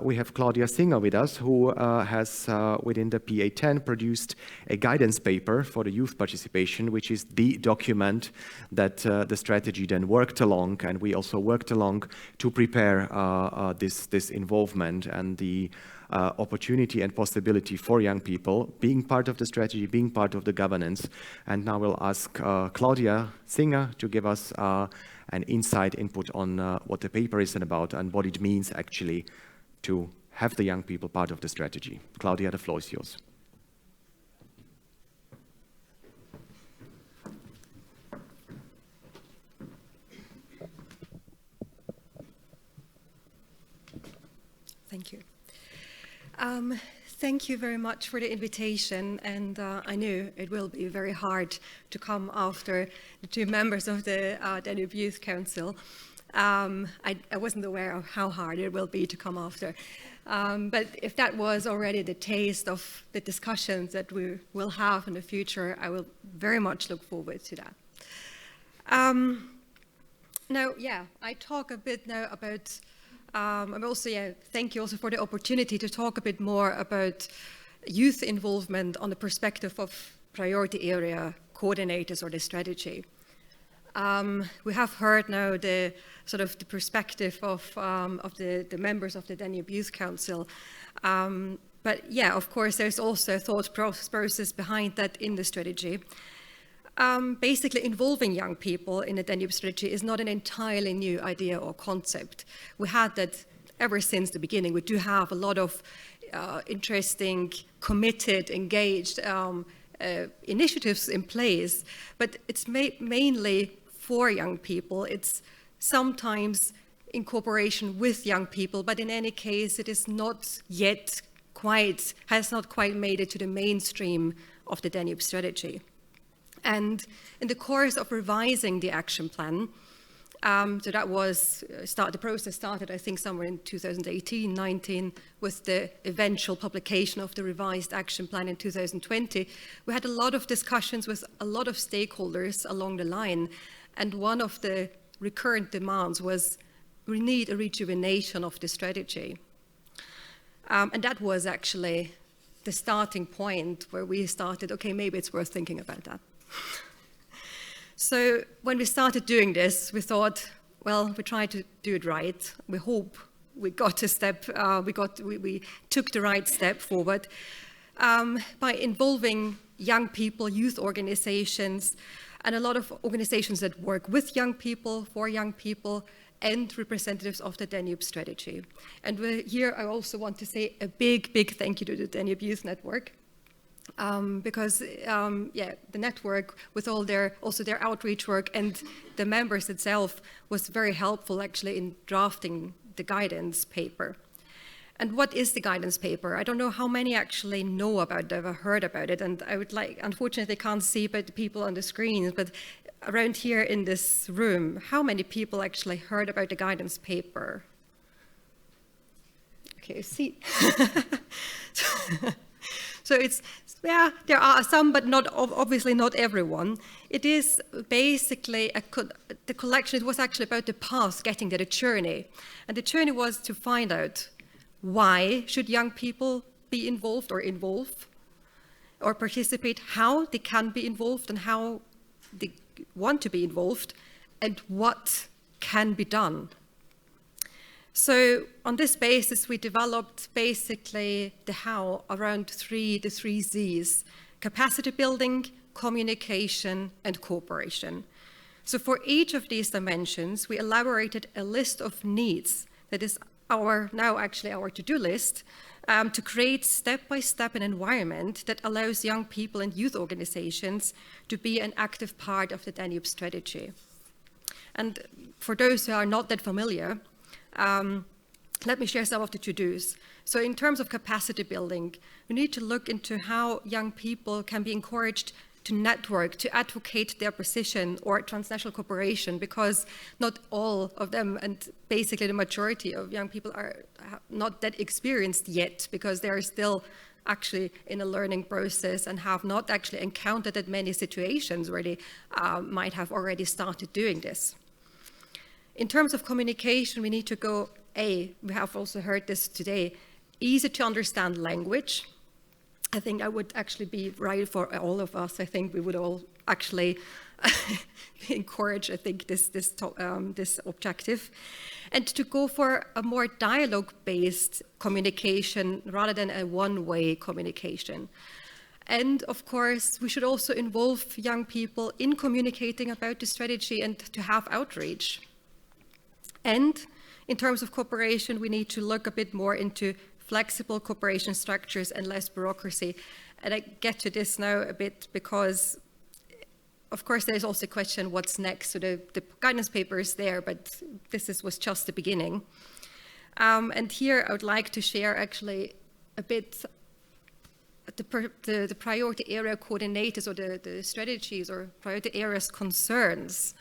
We have Claudia Singer with us, who has, within the PA10, produced a guidance paper for the youth participation, which is the document that the strategy then worked along, and we also worked along to prepare this involvement and the opportunity and possibility for young people being part of the strategy, being part of the governance. And now we'll ask Claudia Singer to give us an insight input on what the paper is about and what it means actually to have the young people part of the strategy. Claudia, the floor is yours. Thank you. Thank you very much for the invitation, and I knew it will be very hard to come after the two members of the Danube Youth Council. I wasn't aware of how hard it will be to come after. But if that was already the taste of the discussions that we will have in the future, I will very much look forward to that. Now, yeah, I talk a bit now about, thank you also for the opportunity to talk a bit more about youth involvement on the perspective of priority area coordinators or the strategy. We have heard now the sort of the perspective of the members of the Danube Youth Council. But yeah, of course, there's also a thought process behind that in the strategy. Basically, involving young people in the Danube strategy is not an entirely new idea or concept. We had that ever since the beginning. We do have a lot of interesting, committed, engaged initiatives in place, but it's mainly for young people. It's sometimes in cooperation with young people, but in any case, it is not yet has not quite made it to the mainstream of the Danube strategy. And in the course of revising the action plan, so that was, the process started, I think, somewhere in 2018-19 with the eventual publication of the revised action plan in 2020. We had a lot of discussions with a lot of stakeholders along the line, and one of the recurrent demands was we need a rejuvenation of the strategy. And that was actually the starting point where we started, okay, maybe it's worth thinking about that. So when we started doing this, we thought, well, we tried to do it right. We hope we got a step, we took the right step forward by involving young people, youth organizations, and a lot of organizations that work with young people, for young people, and representatives of the Danube strategy. And here I also want to say a big, big thank you to the Danube Youth Network. Because the network with all their outreach work and the members itself was very helpful actually in drafting the guidance paper. And what is the guidance paper? I don't know how many actually know about it, ever heard about it, and I would like, unfortunately I can't see but the people on the screens, but around here in this room, how many people actually heard about the guidance paper? Okay, see. So it's, yeah, there are some, but not obviously not everyone. It is basically the collection. It was actually about the path, getting there, the journey, and the journey was to find out why should young people be involved or participate, how they can be involved and how they want to be involved, and what can be done. So on this basis, we developed basically the how around the three Z's: capacity building, communication, and cooperation. So for each of these dimensions, we elaborated a list of needs that is now actually our to-do list to create step-by-step an environment that allows young people and youth organizations to be an active part of the Danube strategy. And for those who are not that familiar, let me share some of the to-dos. So in terms of capacity building, we need to look into how young people can be encouraged to network, to advocate their position or transnational cooperation, because not all of them, and basically the majority of young people, are not that experienced yet, because they are still actually in a learning process and have not actually encountered that many situations where they might have already started doing this. In terms of communication, we need to go, we have also heard this today, easy to understand language. I think that would actually be right for all of us. I think we would all actually encourage, I think, this objective. And to go for a more dialogue-based communication rather than a one-way communication. And of course, we should also involve young people in communicating about the strategy and to have outreach. And in terms of cooperation, we need to look a bit more into flexible cooperation structures and less bureaucracy. And I get to this now a bit because, of course, there's also a question what's next. So the guidance paper is there, but was just the beginning. And here I would like to share actually a bit the priority area coordinators or the strategies or priority areas concerns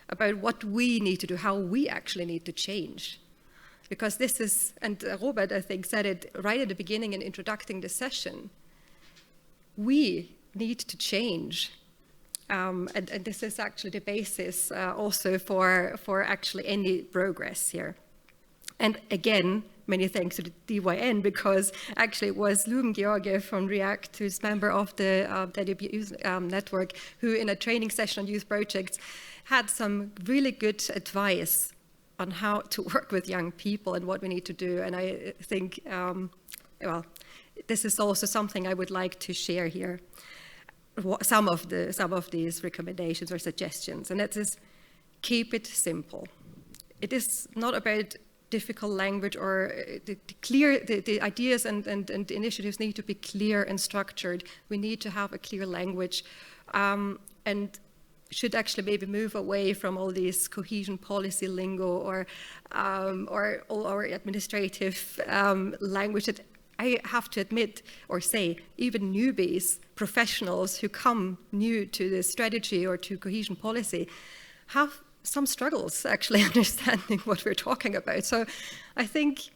about what we need to do, how we actually need to change. Because this is, and Robert, I think, said it right at the beginning in introducing the session, we need to change. And this is actually the basis also for actually any progress here. And again, many thanks to the DYN, because actually it was Lumen Georgiev from REACT, who's member of the Danube Youth Network, who in a training session on youth projects had some really good advice on how to work with young people and what we need to do. And I think, well, this is also something I would like to share here. Some of these recommendations or suggestions, and that is keep it simple. It is not about difficult language or the ideas and initiatives need to be clear and structured. We need to have a clear language and should actually maybe move away from all these cohesion policy lingo or all our administrative language that I have to admit or say, even newbies, professionals who come new to the strategy or to cohesion policy, have some struggles actually understanding what we're talking about. So I think,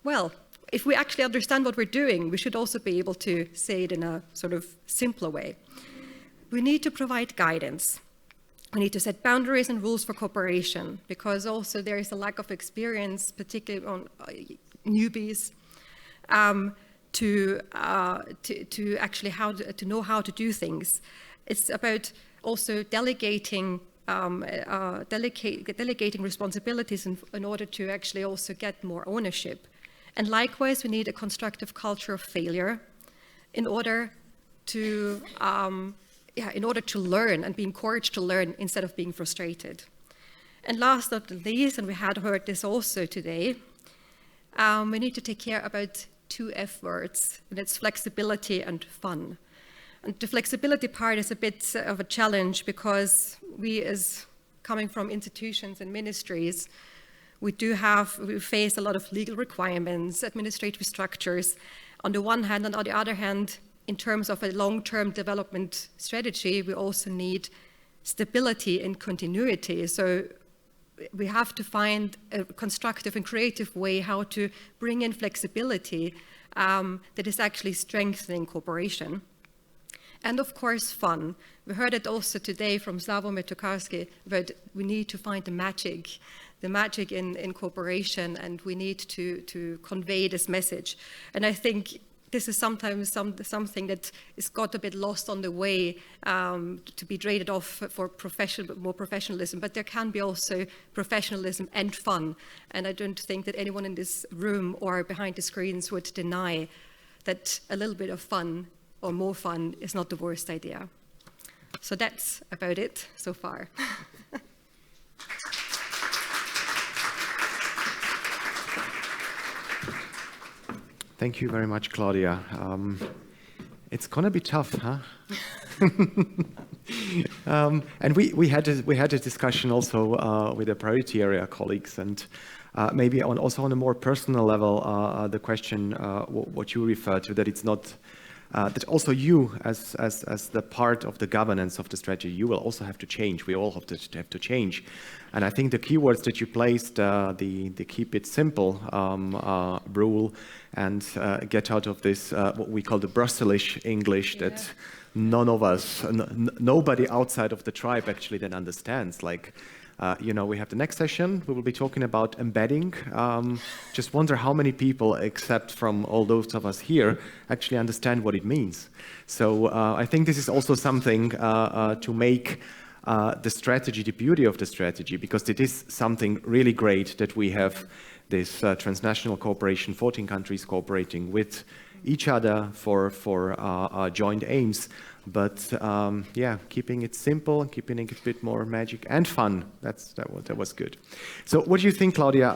well, if we actually understand what we're doing, we should also be able to say it in a sort of simpler way. We need to provide guidance. We need to set boundaries and rules for cooperation, because also there is a lack of experience, particularly on newbies, to actually to know how to do things. It's about also delegating responsibilities in order to actually also get more ownership. And likewise, we need a constructive culture of failure in order to learn and be encouraged to learn instead of being frustrated. And last but not least, and we had heard this also today, we need to take care about 2 F words, and it's flexibility and fun. And the flexibility part is a bit of a challenge, because we, as coming from institutions and ministries, we face a lot of legal requirements, administrative structures on the one hand, and on the other hand, in terms of a long-term development strategy, we also need stability and continuity. So we have to find a constructive and creative way how to bring in flexibility that is actually strengthening cooperation. And of course, fun. We heard it also today from Sławomir TOKARSKI, but we need to find the magic in cooperation, and we need to convey this message. And I think this is sometimes something that is got a bit lost on the way to be traded off for more professionalism, but there can be also professionalism and fun. And I don't think that anyone in this room or behind the screens would deny that a little bit of fun or more fun is not the worst idea. So that's about it so far. Thank you very much, Claudia. It's gonna be tough, huh? And we had a discussion also with the priority area colleagues, and maybe also on a more personal level, the question what you referred to, that it's not that also you, as the part of the governance of the strategy, you will also have to change. We all have to change. And I think the keywords that you placed, the keep it simple rule, and get out of this what we call the Brusselish English, that none of us, nobody outside of the tribe actually then understands. Like, we have the next session. We will be talking about embedding. Just wonder how many people, except from all those of us here, actually understand what it means. So I think this is also something to make the strategy, the beauty of the strategy, because it is something really great that we have this transnational cooperation, 14 countries cooperating with each other for joint aims. But keeping it simple and keeping it a bit more magic and fun. That was good. So, what do you think, Claudia?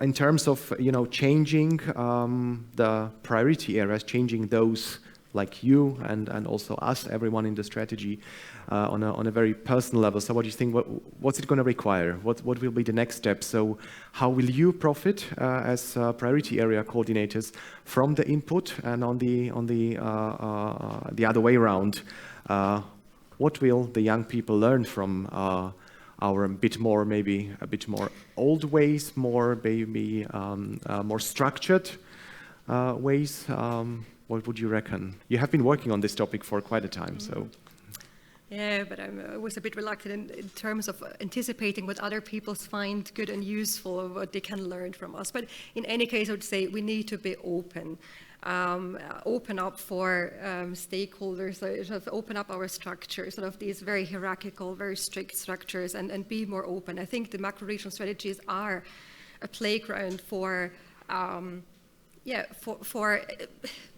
In terms of changing the priority areas, changing those like you and also us, everyone in the strategy, on a very personal level. So, what do you think? What's it going to require? What will be the next step? So, how will you profit as priority area coordinators from the input, and on the other way around? What will the young people learn from our a bit more old ways, more structured ways? What would you reckon? You have been working on this topic for quite a time, so. Yeah, but I was a bit reluctant in terms of anticipating what other people find good and useful, or what they can learn from us. But in any case, I would say we need to be open. Open up for stakeholders, sort of open up our structures, sort of these very hierarchical, very strict structures, and be more open. I think the macro-regional strategies are a playground for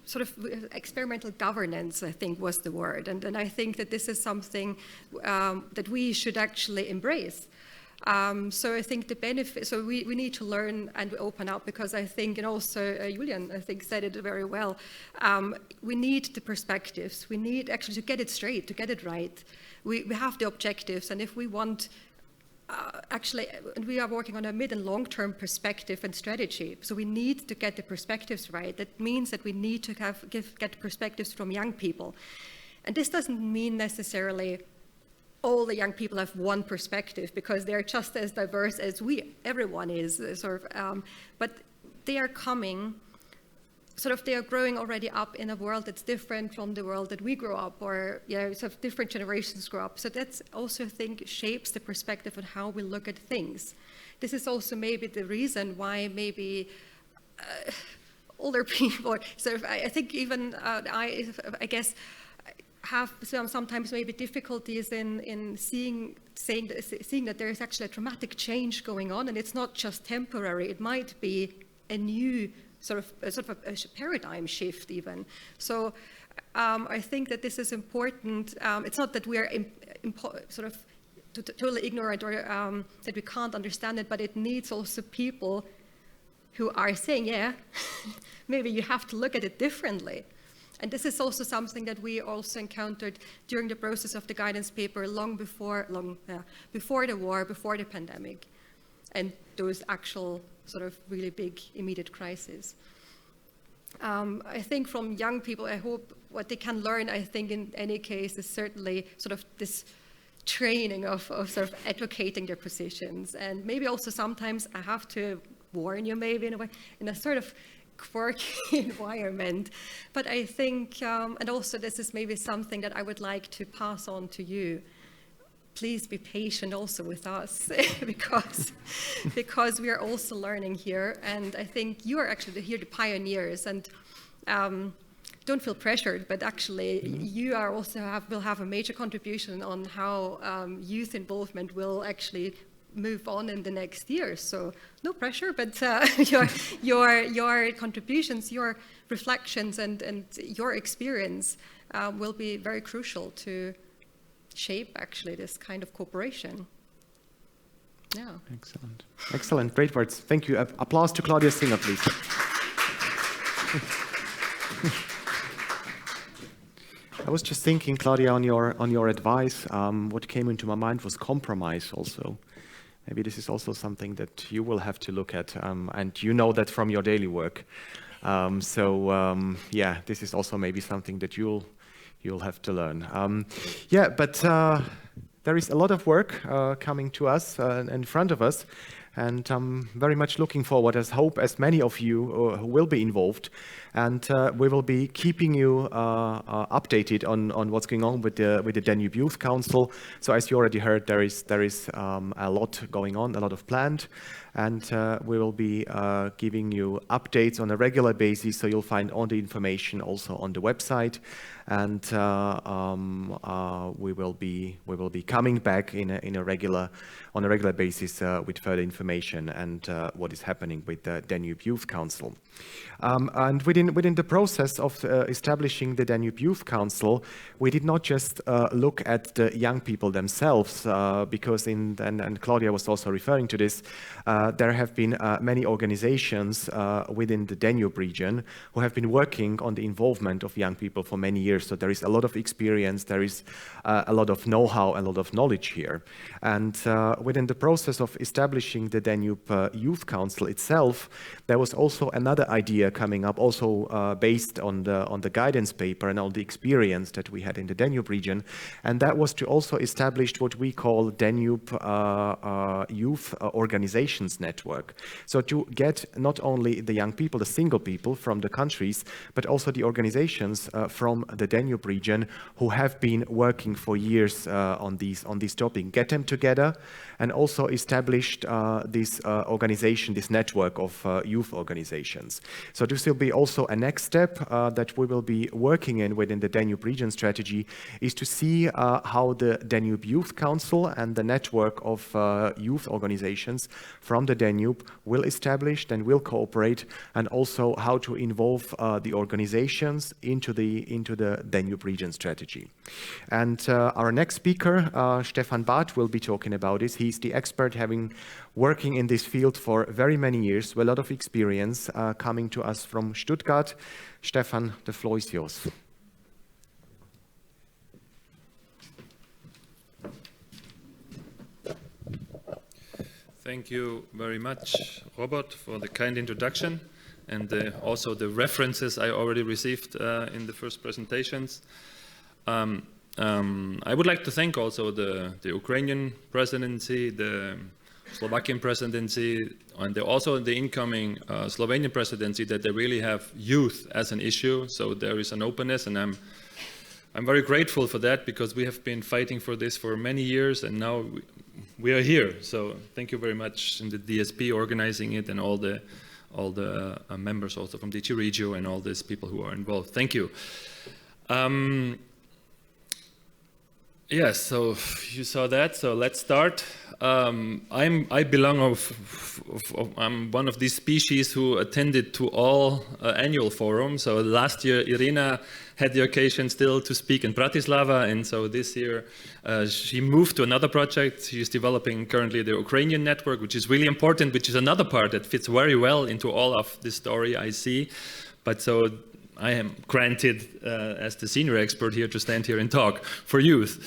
sort of experimental governance, I think was the word. And I think that this is something that we should actually embrace. So I think the benefit, so we need to learn and open up, because I think, and also Julian, I think, said it very well, we need the perspectives. We need actually to get it straight, to get it right. We have the objectives, and if we want actually, we are working on a mid and long-term perspective and strategy. So we need to get the perspectives right. That means that we need to get perspectives from young people. And this doesn't mean necessarily all the young people have one perspective, because they're just as diverse as everyone is, but they are coming, they are growing already up in a world that's different from the world that we grew up, or different generations grow up. So that's also, I think, shapes the perspective on how we look at things. This is also maybe the reason why maybe older people, I think even I guess, have sometimes maybe difficulties in seeing that there is actually a dramatic change going on, and it's not just temporary. It might be a new sort of a paradigm shift even. So I think that this is important. It's not that we are totally ignorant, or that we can't understand it, but it needs also people who are saying, yeah, maybe you have to look at it differently. And this is also something that we also encountered during the process of the guidance paper, long before the war, before the pandemic, and those actual really big immediate crises. I think from young people, I hope what they can learn, I think in any case, is certainly this training of advocating their positions. And maybe also sometimes I have to warn you, maybe in a way, in a sort of quirky environment. But I think, and also this is maybe something that I would like to pass on to you. Please be patient also with us, because we are also learning here. And I think you are actually here the pioneers, and don't feel pressured, but actually you are also will have a major contribution on how youth involvement will actually move on in the next year. So no pressure, but your contributions, your reflections, and your experience will be very crucial to shape actually this kind of cooperation. Yeah. Excellent. Excellent. Great words. Thank you. Applause to Claudia Singer, please. I was just thinking, Claudia, on your advice, what came into my mind was compromise also. Maybe this is also something that you will have to look at, and you know that from your daily work. Yeah, this is also maybe something that you'll have to learn. Yeah, but there is a lot of work coming to us in front of us, and I'm very much looking forward, as many of you who will be involved, and we will be keeping you updated on what's going on with the Danube Youth Council. So as you already heard, there is a lot going on, a lot of planned, and we will be giving you updates on a regular basis. So you'll find all the information also on the website, and we will be coming back on a regular basis with further information and what is happening with the Danube Youth Council. And within the process of establishing the Danube Youth Council, we did not just look at the young people themselves, because and Claudia was also referring to this, there have been many organizations within the Danube region who have been working on the involvement of young people for many years. So there is a lot of experience, there is a lot of know-how, a lot of knowledge here. And within the process of establishing the Danube Youth Council itself, there was also another idea coming up, also based on the guidance paper and all the experience that we had in the Danube region, and that was to also establish what we call Danube Youth Organizations Network. So to get not only the young people, the single people from the countries, but also the organizations from the Danube region who have been working for years on this topic, get them together, and also established this organization, this network of youth organizations. So this will be also a next step that we will be working in within the Danube region strategy, is to see how the Danube Youth Council and the network of youth organizations from the Danube will establish and will cooperate, and also how to involve the organizations into the Danube region strategy. And our next speaker, Stefan Barth, will be talking about this. He's the expert, having working in this field for very many years, with a lot of experience, coming to us from Stuttgart. Stefan, the floor is yours. Thank you very much, Robert, for the kind introduction and also the references I already received in the first presentations. I would like to thank also the Ukrainian presidency, the Slovakian presidency, and also the incoming Slovenian presidency, that they really have youth as an issue. So there is an openness, and I'm very grateful for that, because we have been fighting for this for many years, and now we are here. So thank you very much, in the DSP organizing it, and all the members also from DG Regio and all these people who are involved. Thank you. Yes, so you saw that, so let's start. I'm one of these species who attended to all annual forums. So last year Irina had the occasion still to speak in Bratislava, and so this year she moved to another project. She's developing currently the Ukrainian network, which is really important, which is another part that fits very well into all of this story I see. But so I am granted as the senior expert here to stand here and talk for youth.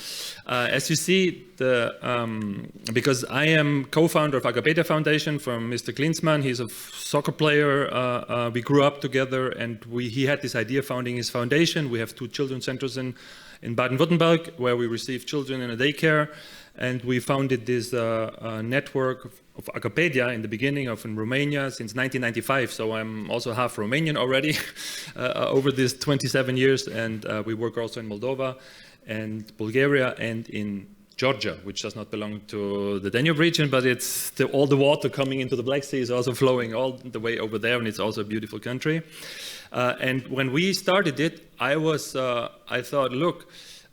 As you see, because I am co-founder of Agapedia Foundation from Mr. Klinsmann, he's a soccer player, we grew up together, and he had this idea founding his foundation. We have 2 children's centers in Baden-Württemberg where we receive children in a daycare, and we founded this network of Agapedia in the beginning in Romania since 1995, so I'm also half Romanian already over these 27 years, and we work also in Moldova and Bulgaria and in Georgia, which does not belong to the Danube region, but it's all the water coming into the Black Sea is also flowing all the way over there, and it's also a beautiful country. And when we started it, I thought, look,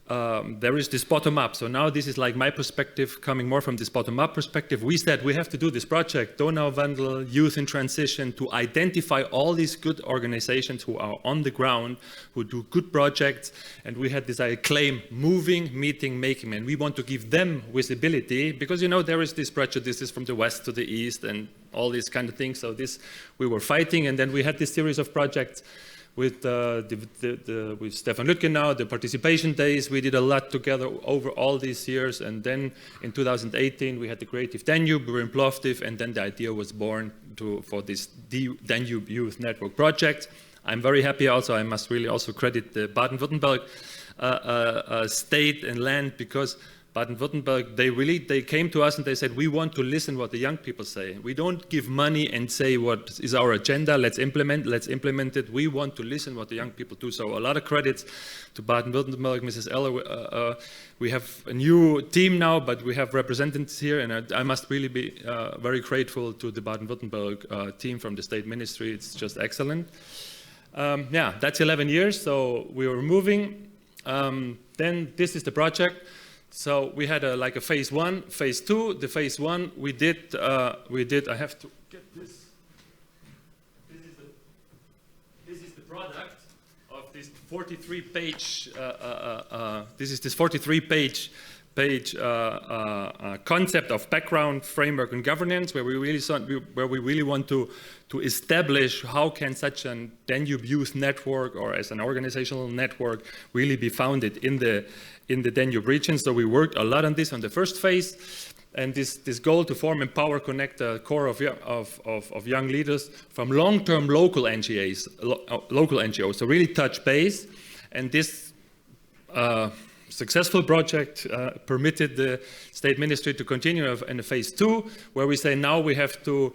there is this bottom-up. So now this is like my perspective, coming more from this bottom-up perspective. We said we have to do this project, Donauwandel, Youth in Transition, to identify all these good organizations who are on the ground, who do good projects. And we had this claim, moving, meeting, making. And we want to give them visibility, because, you know, there is this prejudices from the west to the east and all these kind of things. So this, we were fighting, and then we had this series of projects with Stefan Lütgen now, the participation days. We did a lot together over all these years, and then in 2018 we had the Creative Danube, we were in Plovdiv, and then the idea was born for this Danube Youth Network project. I'm very happy also, I must really also credit the Baden-Württemberg state and land, because Baden-Württemberg, they came to us and they said, we want to listen what the young people say. We don't give money and say what is our agenda, let's implement it. We want to listen what the young people do. So a lot of credits to Baden-Württemberg, Mrs. Eller. We have a new team now, but we have representatives here, and I must really be very grateful to the Baden-Württemberg team from the state ministry. It's just excellent. Yeah, that's 11 years, so we were moving. Then this is the project. So we had like a phase 1, phase 2. The phase 1 we did. I have to get this. This is the product of this 43-page. This is this 43-page concept of background, framework, and governance, where we really want to establish how can such a Danube Youth Network, or as an organizational network, really be founded in the Danube region. So we worked a lot on this on the first phase, and this goal to form, empower, connect the core of young leaders from long-term local NGOs, so really touch base. And this successful project permitted the state ministry to continue in phase 2, where we say now we have to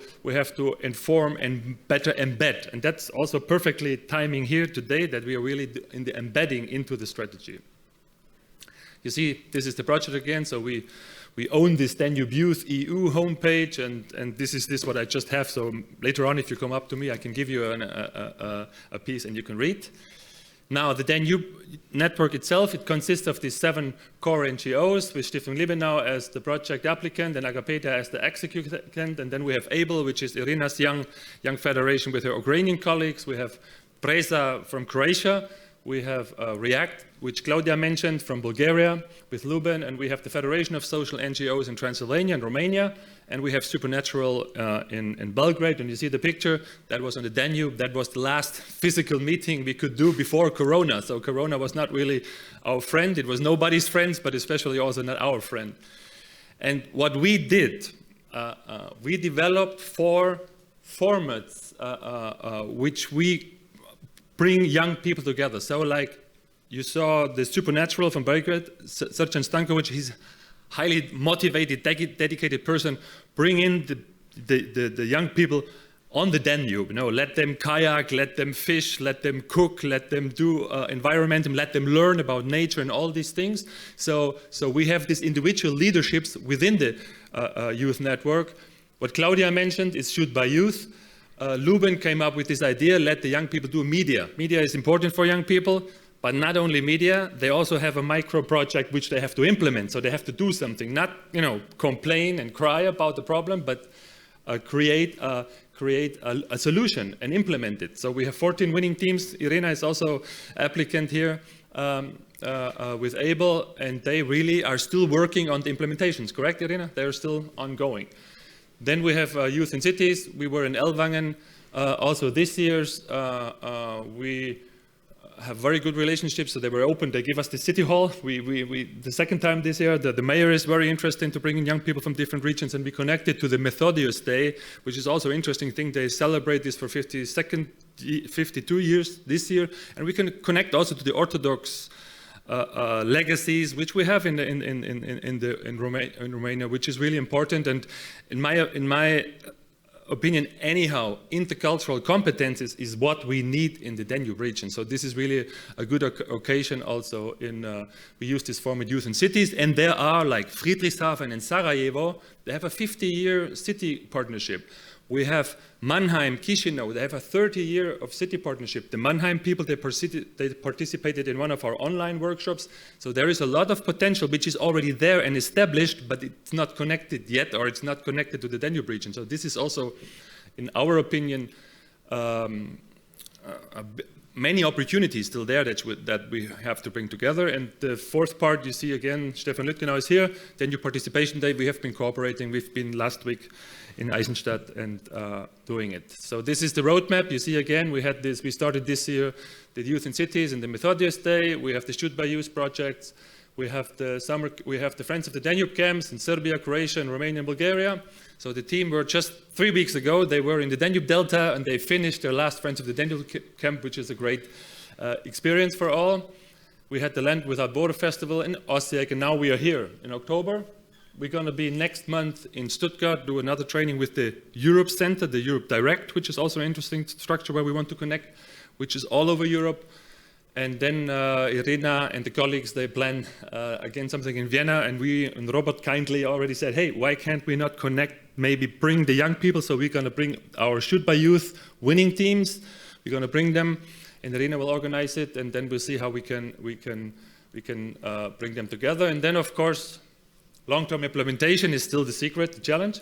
inform and better embed, and that's also perfectly timing here today, that we are really in the embedding into the strategy. You see, this is the project again. So we own this Danube Youth EU homepage, and this is what I just have. So later on, if you come up to me, I can give you a piece and you can read. Now, the Danube network itself, it consists of these 7 core NGOs, with Stiftung Liebenau as the project applicant and Agapedia as the executant. And then we have ABLE, which is Irina's young federation with her Ukrainian colleagues. We have Preza from Croatia. We have REACT, which Claudia mentioned, from Bulgaria, with Luben, and we have the Federation of Social NGOs in Transylvania and Romania, and we have Supernatural in Belgrade. And you see the picture, that was on the Danube. That was the last physical meeting we could do before Corona. So Corona was not really our friend. It was nobody's friend, but especially also not our friend. And what we did, we developed 4 formats which we bring young people together. So like you saw the Supernatural from Belgrade, Srđan Stankovic, he's highly motivated, dedicated person, bring in the young people on the Danube, you know, let them kayak, let them fish, let them cook, let them do environmental, let them learn about nature and all these things. So we have these individual leaderships within the youth network. What Claudia mentioned is Shoot by Youth. Luben came up with this idea, let the young people do media. Media is important for young people, but not only media, they also have a micro project which they have to implement. So they have to do something, not, you know, complain and cry about the problem, but create a solution and implement it. So we have 14 winning teams. Irina is also applicant here with ABLE, and they really are still working on the implementations, correct, Irina? They're still ongoing. Then we have Youth in Cities. We were in Ellwangen. Also this year's, we have very good relationships, so they were open. They give us the city hall. The second time this year, the mayor is very interested to bringing young people from different regions, and we connected to the Methodius Day, which is also an interesting thing. They celebrate this for 52 years this year, and we can connect also to the Orthodox legacies which we have in Romania, which is really important. And in my opinion, anyhow, intercultural competences is what we need in the Danube region. So this is really a good occasion also we use this format Youth in Cities, and there are like Friedrichshafen and Sarajevo, they have a 50-year city partnership. We have Mannheim, Chisinau, they have a 30-year of city partnership. The Mannheim people, they participated in one of our online workshops. So there is a lot of potential which is already there and established, but it's not connected yet, or it's not connected to the Danube region. So this is also, in our opinion, many opportunities still there that we have to bring together. And the fourth part, you see again, Stefan Lütgenau is here. Danube Participation Day, we have been cooperating. We've been last week in Eisenstadt and doing it. So this is the roadmap. You see again, we started this year the Youth in Cities and the Methodius Day. We have the Shoot by Youth projects. We have the Friends of the Danube camps in Serbia, Croatia, and Romania and Bulgaria. So the team were just 3 weeks ago, they were in the Danube Delta and they finished their last Friends of the Danube camp, which is a great experience for all. We had the Land Without Border Festival in Osijek, and now we are here in October. We're going to be next month in Stuttgart, do another training with the Europe Center, the Europe Direct, which is also an interesting structure where we want to connect, which is all over Europe. And then Irina and the colleagues, they plan again something in Vienna, and Robert kindly already said, hey, why can't we not connect, maybe bring the young people? So we're going to bring our Shoot by Youth winning teams. We're going to bring them, and Irina will organize it, and then we'll see how we can bring them together. And then, of course, long-term implementation is still the secret, the challenge.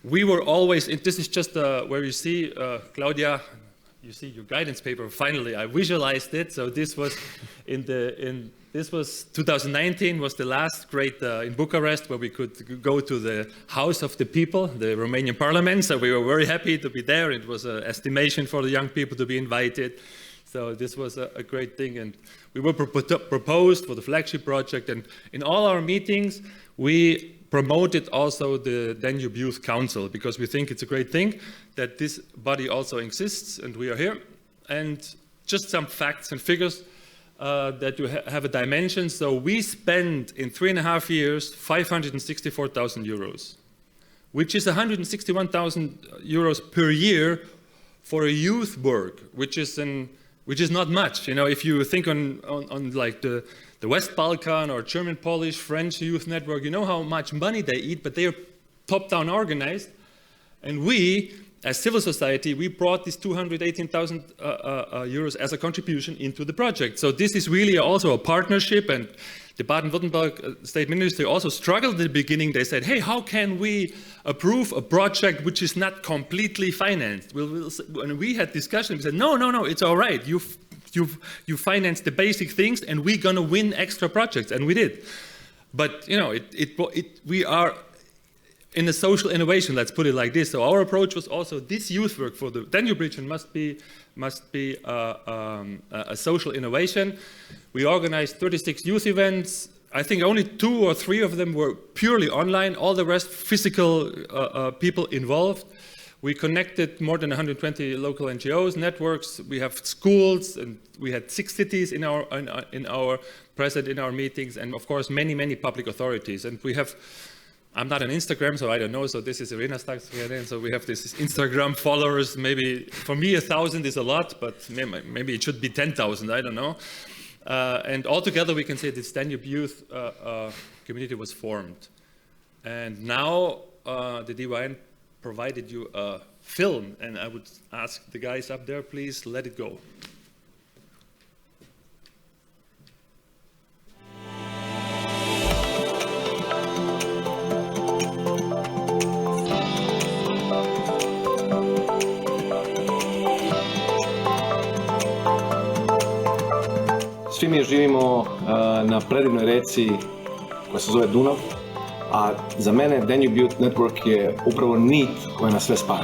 We were always, this is just where you see, Claudia, you see your guidance paper. Finally, I visualized it. So this was this was 2019 was the last great in Bucharest, where we could go to the House of the People, the Romanian Parliament. So we were very happy to be there. It was an estimation for the young people to be invited. So this was a great thing, and we were proposed for the flagship project. And in all our meetings, we promoted also the Danube Youth Council, because we think it's a great thing that this body also exists, and we are here. And just some facts and figures that you have a dimension. So we spent in 3.5 years 564,000 euros, which is 161,000 euros per year for a youth work, which is not much. You know, if you think on like the West Balkan or German, Polish, French youth network, you know how much money they eat, but they are top-down organized. And we, as civil society, we brought this 218,000 euros as a contribution into the project. So this is really also a partnership, and the Baden-Württemberg State Ministry also struggled at the beginning. They said, hey, how can we approve a project which is not completely financed? When we had discussion, we said, no, it's all right. You finance the basic things, and we're going to win extra projects, and we did. But you know, we are in a social innovation. Let's put it like this. So our approach was also this youth work for the Danube region must be a social innovation. We organized 36 youth events, I think only 2 or 3 of them were purely online, all the rest physical people involved. We connected more than 120 local NGOs, networks, we have schools, and we had 6 cities in our present in our meetings, and of course many public authorities. And we have, I'm not on Instagram, so I don't know, so this is Irina Staksvianen, so we have this Instagram followers, maybe, for me 1,000 is a lot, but maybe it should be 10,000, I don't know. And altogether we can say this Danube Youth community was formed. And now the DYN provided you a film, and I would ask the guys up there, please let it go. Svi mi živimo na predivnoj reci koja se zove Dunav, a za mene Danube Youth Network je upravo nit koja nas sve spaja.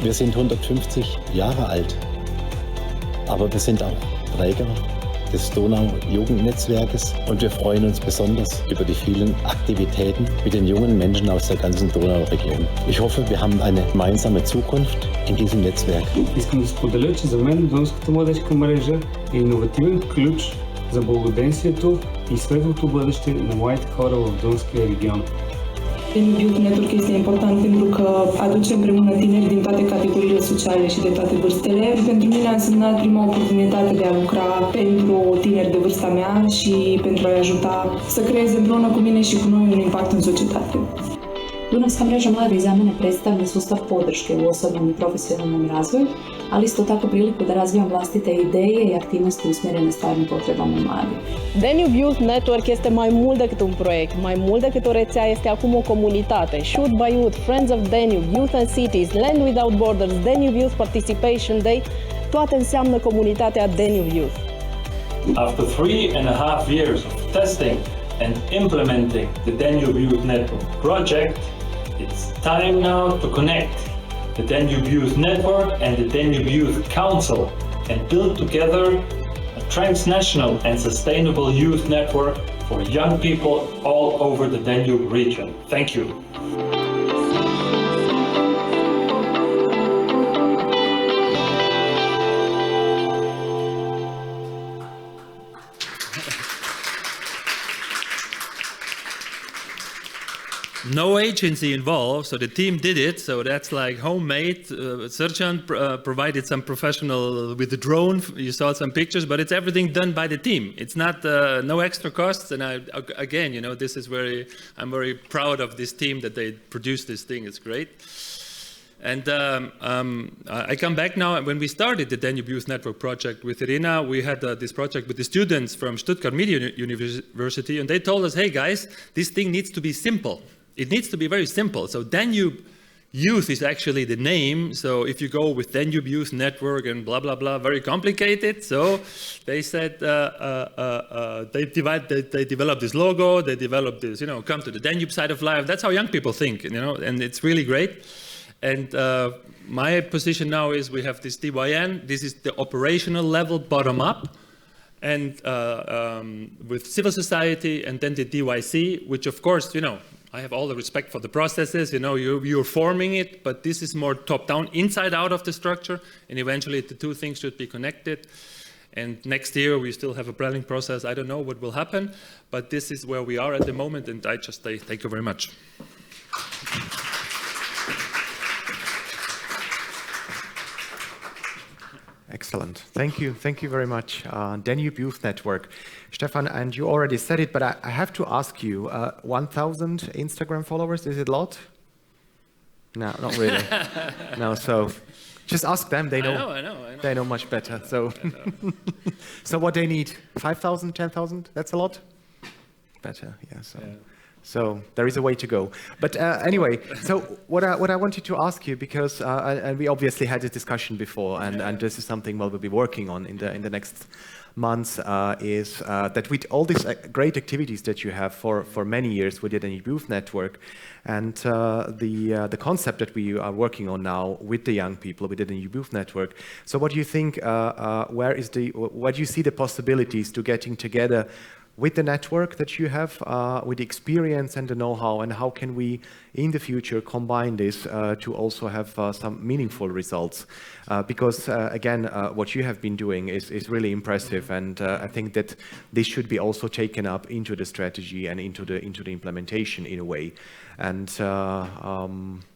Wir sind 150 Jahre alt, aber wir sind auch Träger des Donau-Jugendnetzwerkes und wir freuen uns besonders über die vielen Aktivitäten mit den jungen Menschen aus der ganzen Donau-Region. Ich hoffe, wir haben eine gemeinsame Zukunft in diesem Netzwerk. Искам да споделя, че за мен Донската младежка мрежа е иновативен ключ за благоденствието и светлото бъдеще на младите хора в Донския регион. Danube Youth Network este important pentru că aduce împreună tineri din toate categoriile sociale și de toate vârstele. Pentru mine a însemnat prima oportunitate de a lucra pentru tineri de vârsta mea și pentru a-i ajuta să creeze împreună cu mine și cu noi un impact în societate. Dunavska mreža mladih za mene predstavlja sustav podrške u osobnom i profesionalnom razvoju, ali isto tako priliku da razvijam vlastite ideje i aktivnosti usmjerene stvarnim potrebama mladih. Danube Youth Network este mai mult decât un proiect, mai mult decât o rețea, este acum o comunitate. Shoot by Youth, Friends of Danube, Youth and Cities, Land Without Borders, Danube Youth Participation Day, toate înseamnă comunitatea Danube Youth. After 3.5 years of testing and implementing the Danube Youth Network project, it's time now to connect the Danube Youth Network and the Danube Youth Council and build together a transnational and sustainable youth network for young people all over the Danube region. Thank you. No agency involved, so the team did it, so that's like homemade. Serjan provided some professional with the drone, you saw some pictures, but it's everything done by the team. It's not, no extra costs, and again, you know, this is I'm very proud of this team that they produced this thing, it's great. And I come back now, when we started the Danube Youth Network project with Irina, we had this project with the students from Stuttgart Media University, and they told us, hey guys, this thing needs to be simple. It needs to be very simple. So Danube Youth is actually the name. So if you go with Danube Youth Network and blah, blah, blah, very complicated. So they said, they developed this logo, they developed this, you know, come to the Danube side of life. That's how young people think, you know, and it's really great. And my position now is we have this DYN. This is the operational level, bottom up. And with civil society, and then the DYC, which of course, you know, I have all the respect for the processes, you know, you're forming it, but this is more top-down, inside out of the structure, and eventually the two things should be connected. And next year we still have a planning process. I don't know what will happen, but this is where we are at the moment, and I just say thank you very much. Excellent. Thank you very much. Danube Youth Network. Stefan, and you already said it, but I have to ask you, 1,000 Instagram followers, is it a lot? No, not really. No, so just ask them. They know. I know. They know much better. So, so what they need? 5,000, 10,000? That's a lot? Better, yeah. So there is a way to go. But anyway, so what I wanted to ask you, because and we obviously had this discussion before, and this is something we'll be working on in the next months is that with all these great activities that you have for many years with the Danube Youth Network, and the concept that we are working on now with the young people, with the Danube Youth Network. So what do you think, where do you see the possibilities to getting together with the network that you have, with the experience and the know-how, and how can we in the future combine this to also have some meaningful results? Because again, what you have been doing is really impressive, and I think that this should be also taken up into the strategy and into the implementation in a way. And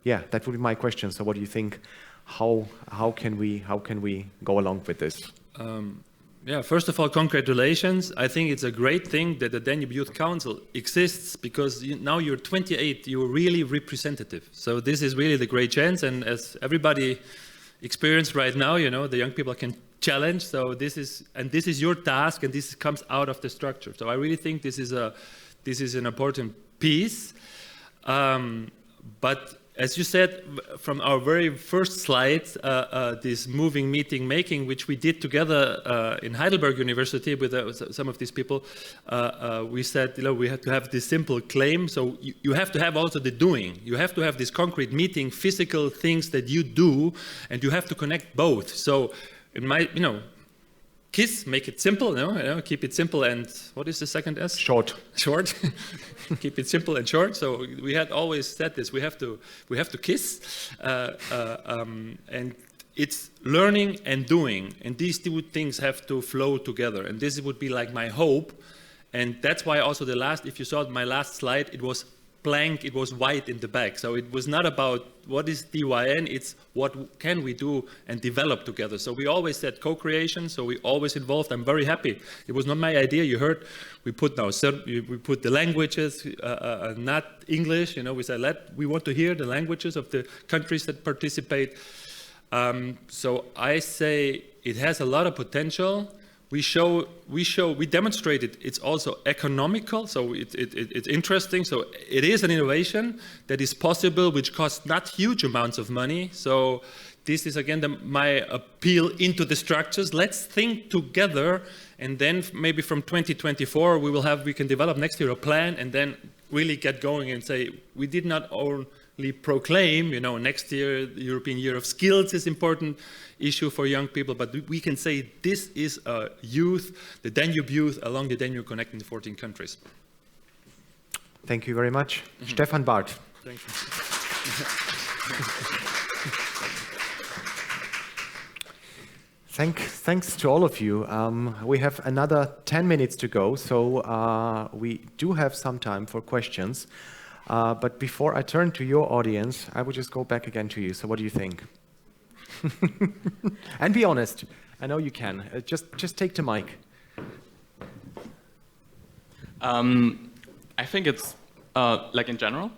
yeah, that would be my question. So what do you think? How can we go along with this? Yeah, first of all, congratulations. I think it's a great thing that the Danube Youth Council exists, because now you're 28, you're really representative. So this is really the great chance, and as everybody experienced right now, you know, the young people can challenge. So this is your task, and this comes out of the structure. So I really think this is an important piece. But as you said, from our very first slide, this moving, meeting, making, which we did together in Heidelberg University with some of these people, we said, you know, we have to have this simple claim. So you have to have also the doing. You have to have this concrete meeting, physical things that you do, and you have to connect both. So in my, you know, KISS, make it simple, no? Keep it simple, and what is the second S? Short. Short. Keep it simple and short. So we had always said this. We have to KISS, and it's learning and doing, and these two things have to flow together. And this would be like my hope, and that's why also the last. If you saw my last slide, it was blank. It was white in the back. So it was not about what is DYN. It's what can we do and develop together. So we always said co-creation. So we always involved. I'm very happy. It was not my idea. You heard we put the languages, not English. You know, we said we want to hear the languages of the countries that participate. So I say it has a lot of potential. We demonstrated it's also economical, so it's interesting. So it is an innovation that is possible, which costs not huge amounts of money. So this is again my appeal into the structures. Let's think together, and then maybe from 2024 we can develop next year a plan, and then really get going and say we did not only proclaim, you know, next year the European Year of Skills is important issue for young people, but we can say this is a youth, the Danube youth along the Danube connecting the 14 countries. Thank you very much. Stefan Barth. Thank you. Thanks to all of you. We have another 10 minutes to go, so we do have some time for questions. But before I turn to your audience, I would just go back again to you. So what do you think? And be honest. I know you can. Just take the mic. I think it's like in general,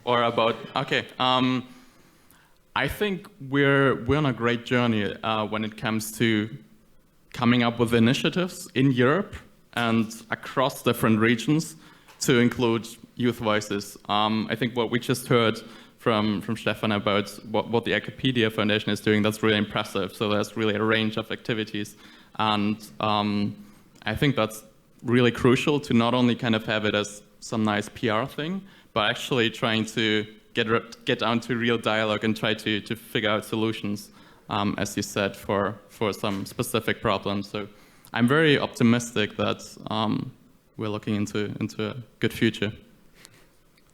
or about I think we're on a great journey when it comes to coming up with initiatives in Europe and across different regions to include youth voices. I think what we just heard from Stefan about what the Wikipedia Foundation is doing, that's really impressive. So there's really a range of activities. And I think that's really crucial to not only kind of have it as some nice PR thing, but actually trying to get down to real dialogue and try to figure out solutions, as you said, for some specific problems. So I'm very optimistic that we're looking into a good future.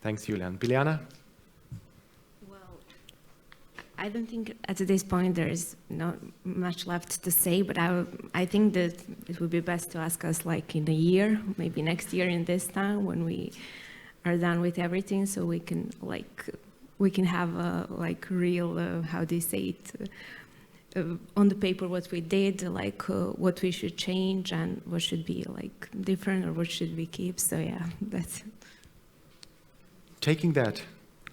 Thanks, Julian. Biljana? I don't think at this point there is not much left to say, but I think that it would be best to ask us like in a year, maybe next year in this time when we are done with everything, so we can have a like real how do you say it on the paper what we did, like what we should change and what should be like different or what should we keep. So yeah, that's it. Taking that,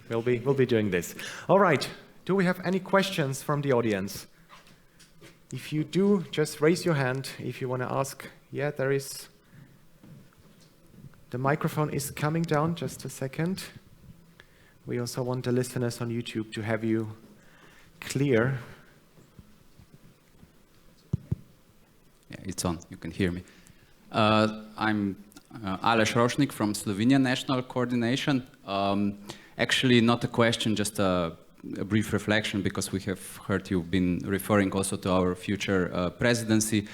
we'll be doing this. All right. Do we have any questions from the audience? If you do, just raise your hand if you want to ask. Yeah, there is. The microphone is coming down. Just a second. We also want the listeners on YouTube to have you clear. Yeah, it's on. You can hear me. I'm Aleš Rošnik from Slovenian National Coordination. Actually, not a question, just a brief reflection, because we have heard you've been referring also to our future presidency.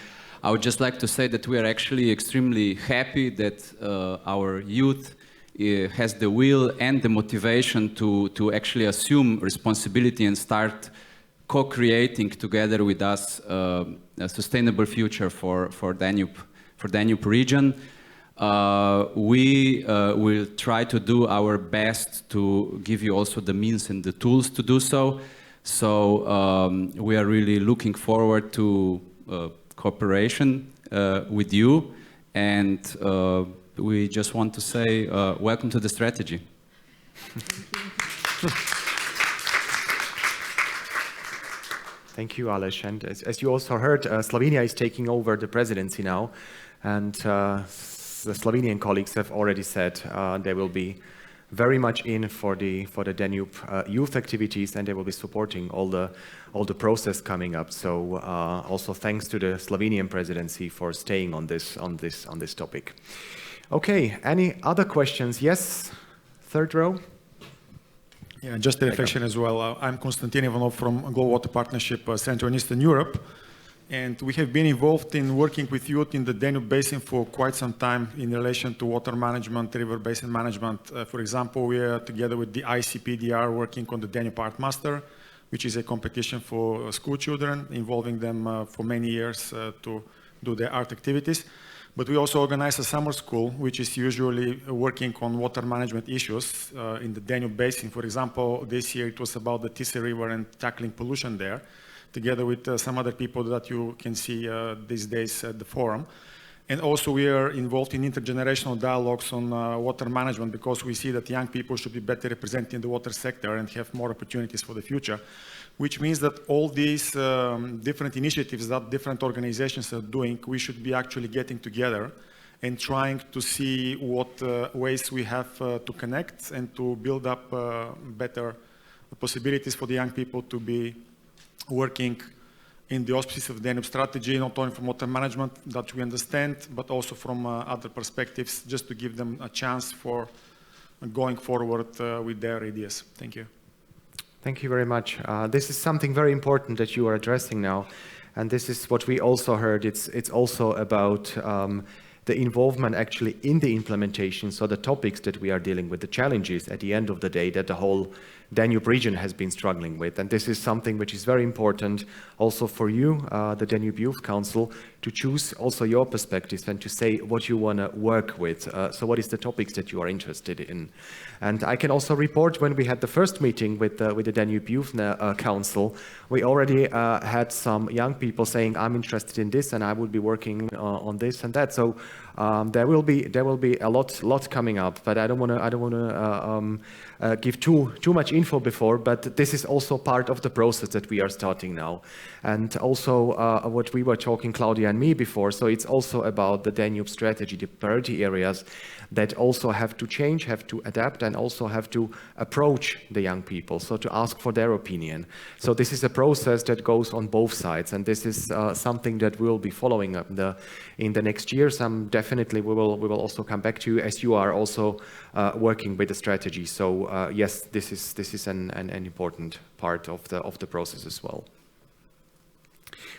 I would just like to say that we are actually extremely happy that our youth has the will and the motivation to actually assume responsibility and start co-creating together with us a sustainable future for Danube region. We will try to do our best to give you also the means and the tools to do so. So we are really looking forward to cooperation with you, and we just want to say welcome to the strategy. Thank you, Aleš. And as you also heard, Slovenia is taking over the presidency now, and the Slovenian colleagues have already said they will be very much in for the Danube youth activities, and they will be supporting all the process coming up. So also thanks to the Slovenian presidency for staying on this topic. Okay, any other questions? Yes, third row. Yeah, just a reflection as well. I'm Konstantin Ivanov from Global Water Partnership Central and Eastern Europe. And we have been involved in working with youth in the Danube Basin for quite some time in relation to water management, river basin management. For example, we are together with the ICPDR working on the Danube Art Master, which is a competition for school children, involving them for many years to do their art activities. But we also organize a summer school, which is usually working on water management issues in the Danube Basin. For example, this year it was about the Tisa River and tackling pollution there, together with some other people that you can see these days at the forum. And also we are involved in intergenerational dialogues on water management, because we see that young people should be better represented in the water sector and have more opportunities for the future, which means that all these different initiatives that different organizations are doing, we should be actually getting together and trying to see what ways we have to connect and to build up better possibilities for the young people to be working in the auspices of the Danube strategy, not only from water management that we understand, but also from other perspectives, just to give them a chance for going forward with their ideas. Thank you. Thank you very much. This is something very important that you are addressing now, and this is what we also heard. It's also about the involvement actually in the implementation, so the topics that we are dealing with, the challenges at the end of the day that the whole Danube region has been struggling with. And this is something which is very important also for you, the Danube Youth Council, to choose also your perspectives and to say what you want to work with. So what is the topics that you are interested in? And I can also report, when we had the first meeting with the Danube Youth Council, we already had some young people saying, I'm interested in this and I would be working on this and that. So there will be a lot coming up, but I don't want to give too much info before, but this is also part of the process that we are starting now. And also what we were talking, Claudia and me, before, so it's also about the Danube strategy, the priority areas that also have to change, have to adapt, and also have to approach the young people, so to ask for their opinion. So this is a process that goes on both sides, and this is something that we'll be following up in the next years. Definitely we will also come back to you, as you are also working with the strategy. So yes, this is an important part of the process as well.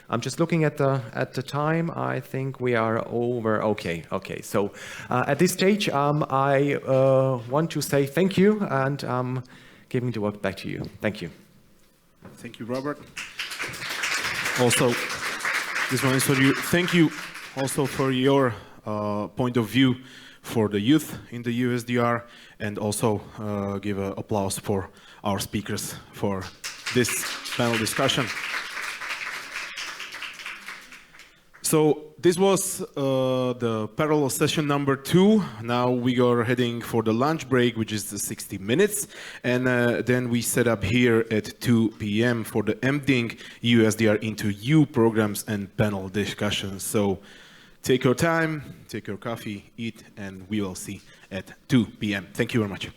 I'm just looking at the time. I think we are over. Okay. So at this stage, I want to say thank you, and giving the work back to you. Thank you. Thank you, Robert. Also, this one is for you. Thank you also for your point of view for the youth in the EUSDR, and also give an applause for our speakers for this panel discussion. So this was the parallel session number 2. Now we are heading for the lunch break, which is the 60 minutes. And then we set up here at 2 p.m. for the emptying EUSDR into you programs and panel discussions. So take your time, take your coffee, eat, and we will see at 2 p.m. Thank you very much.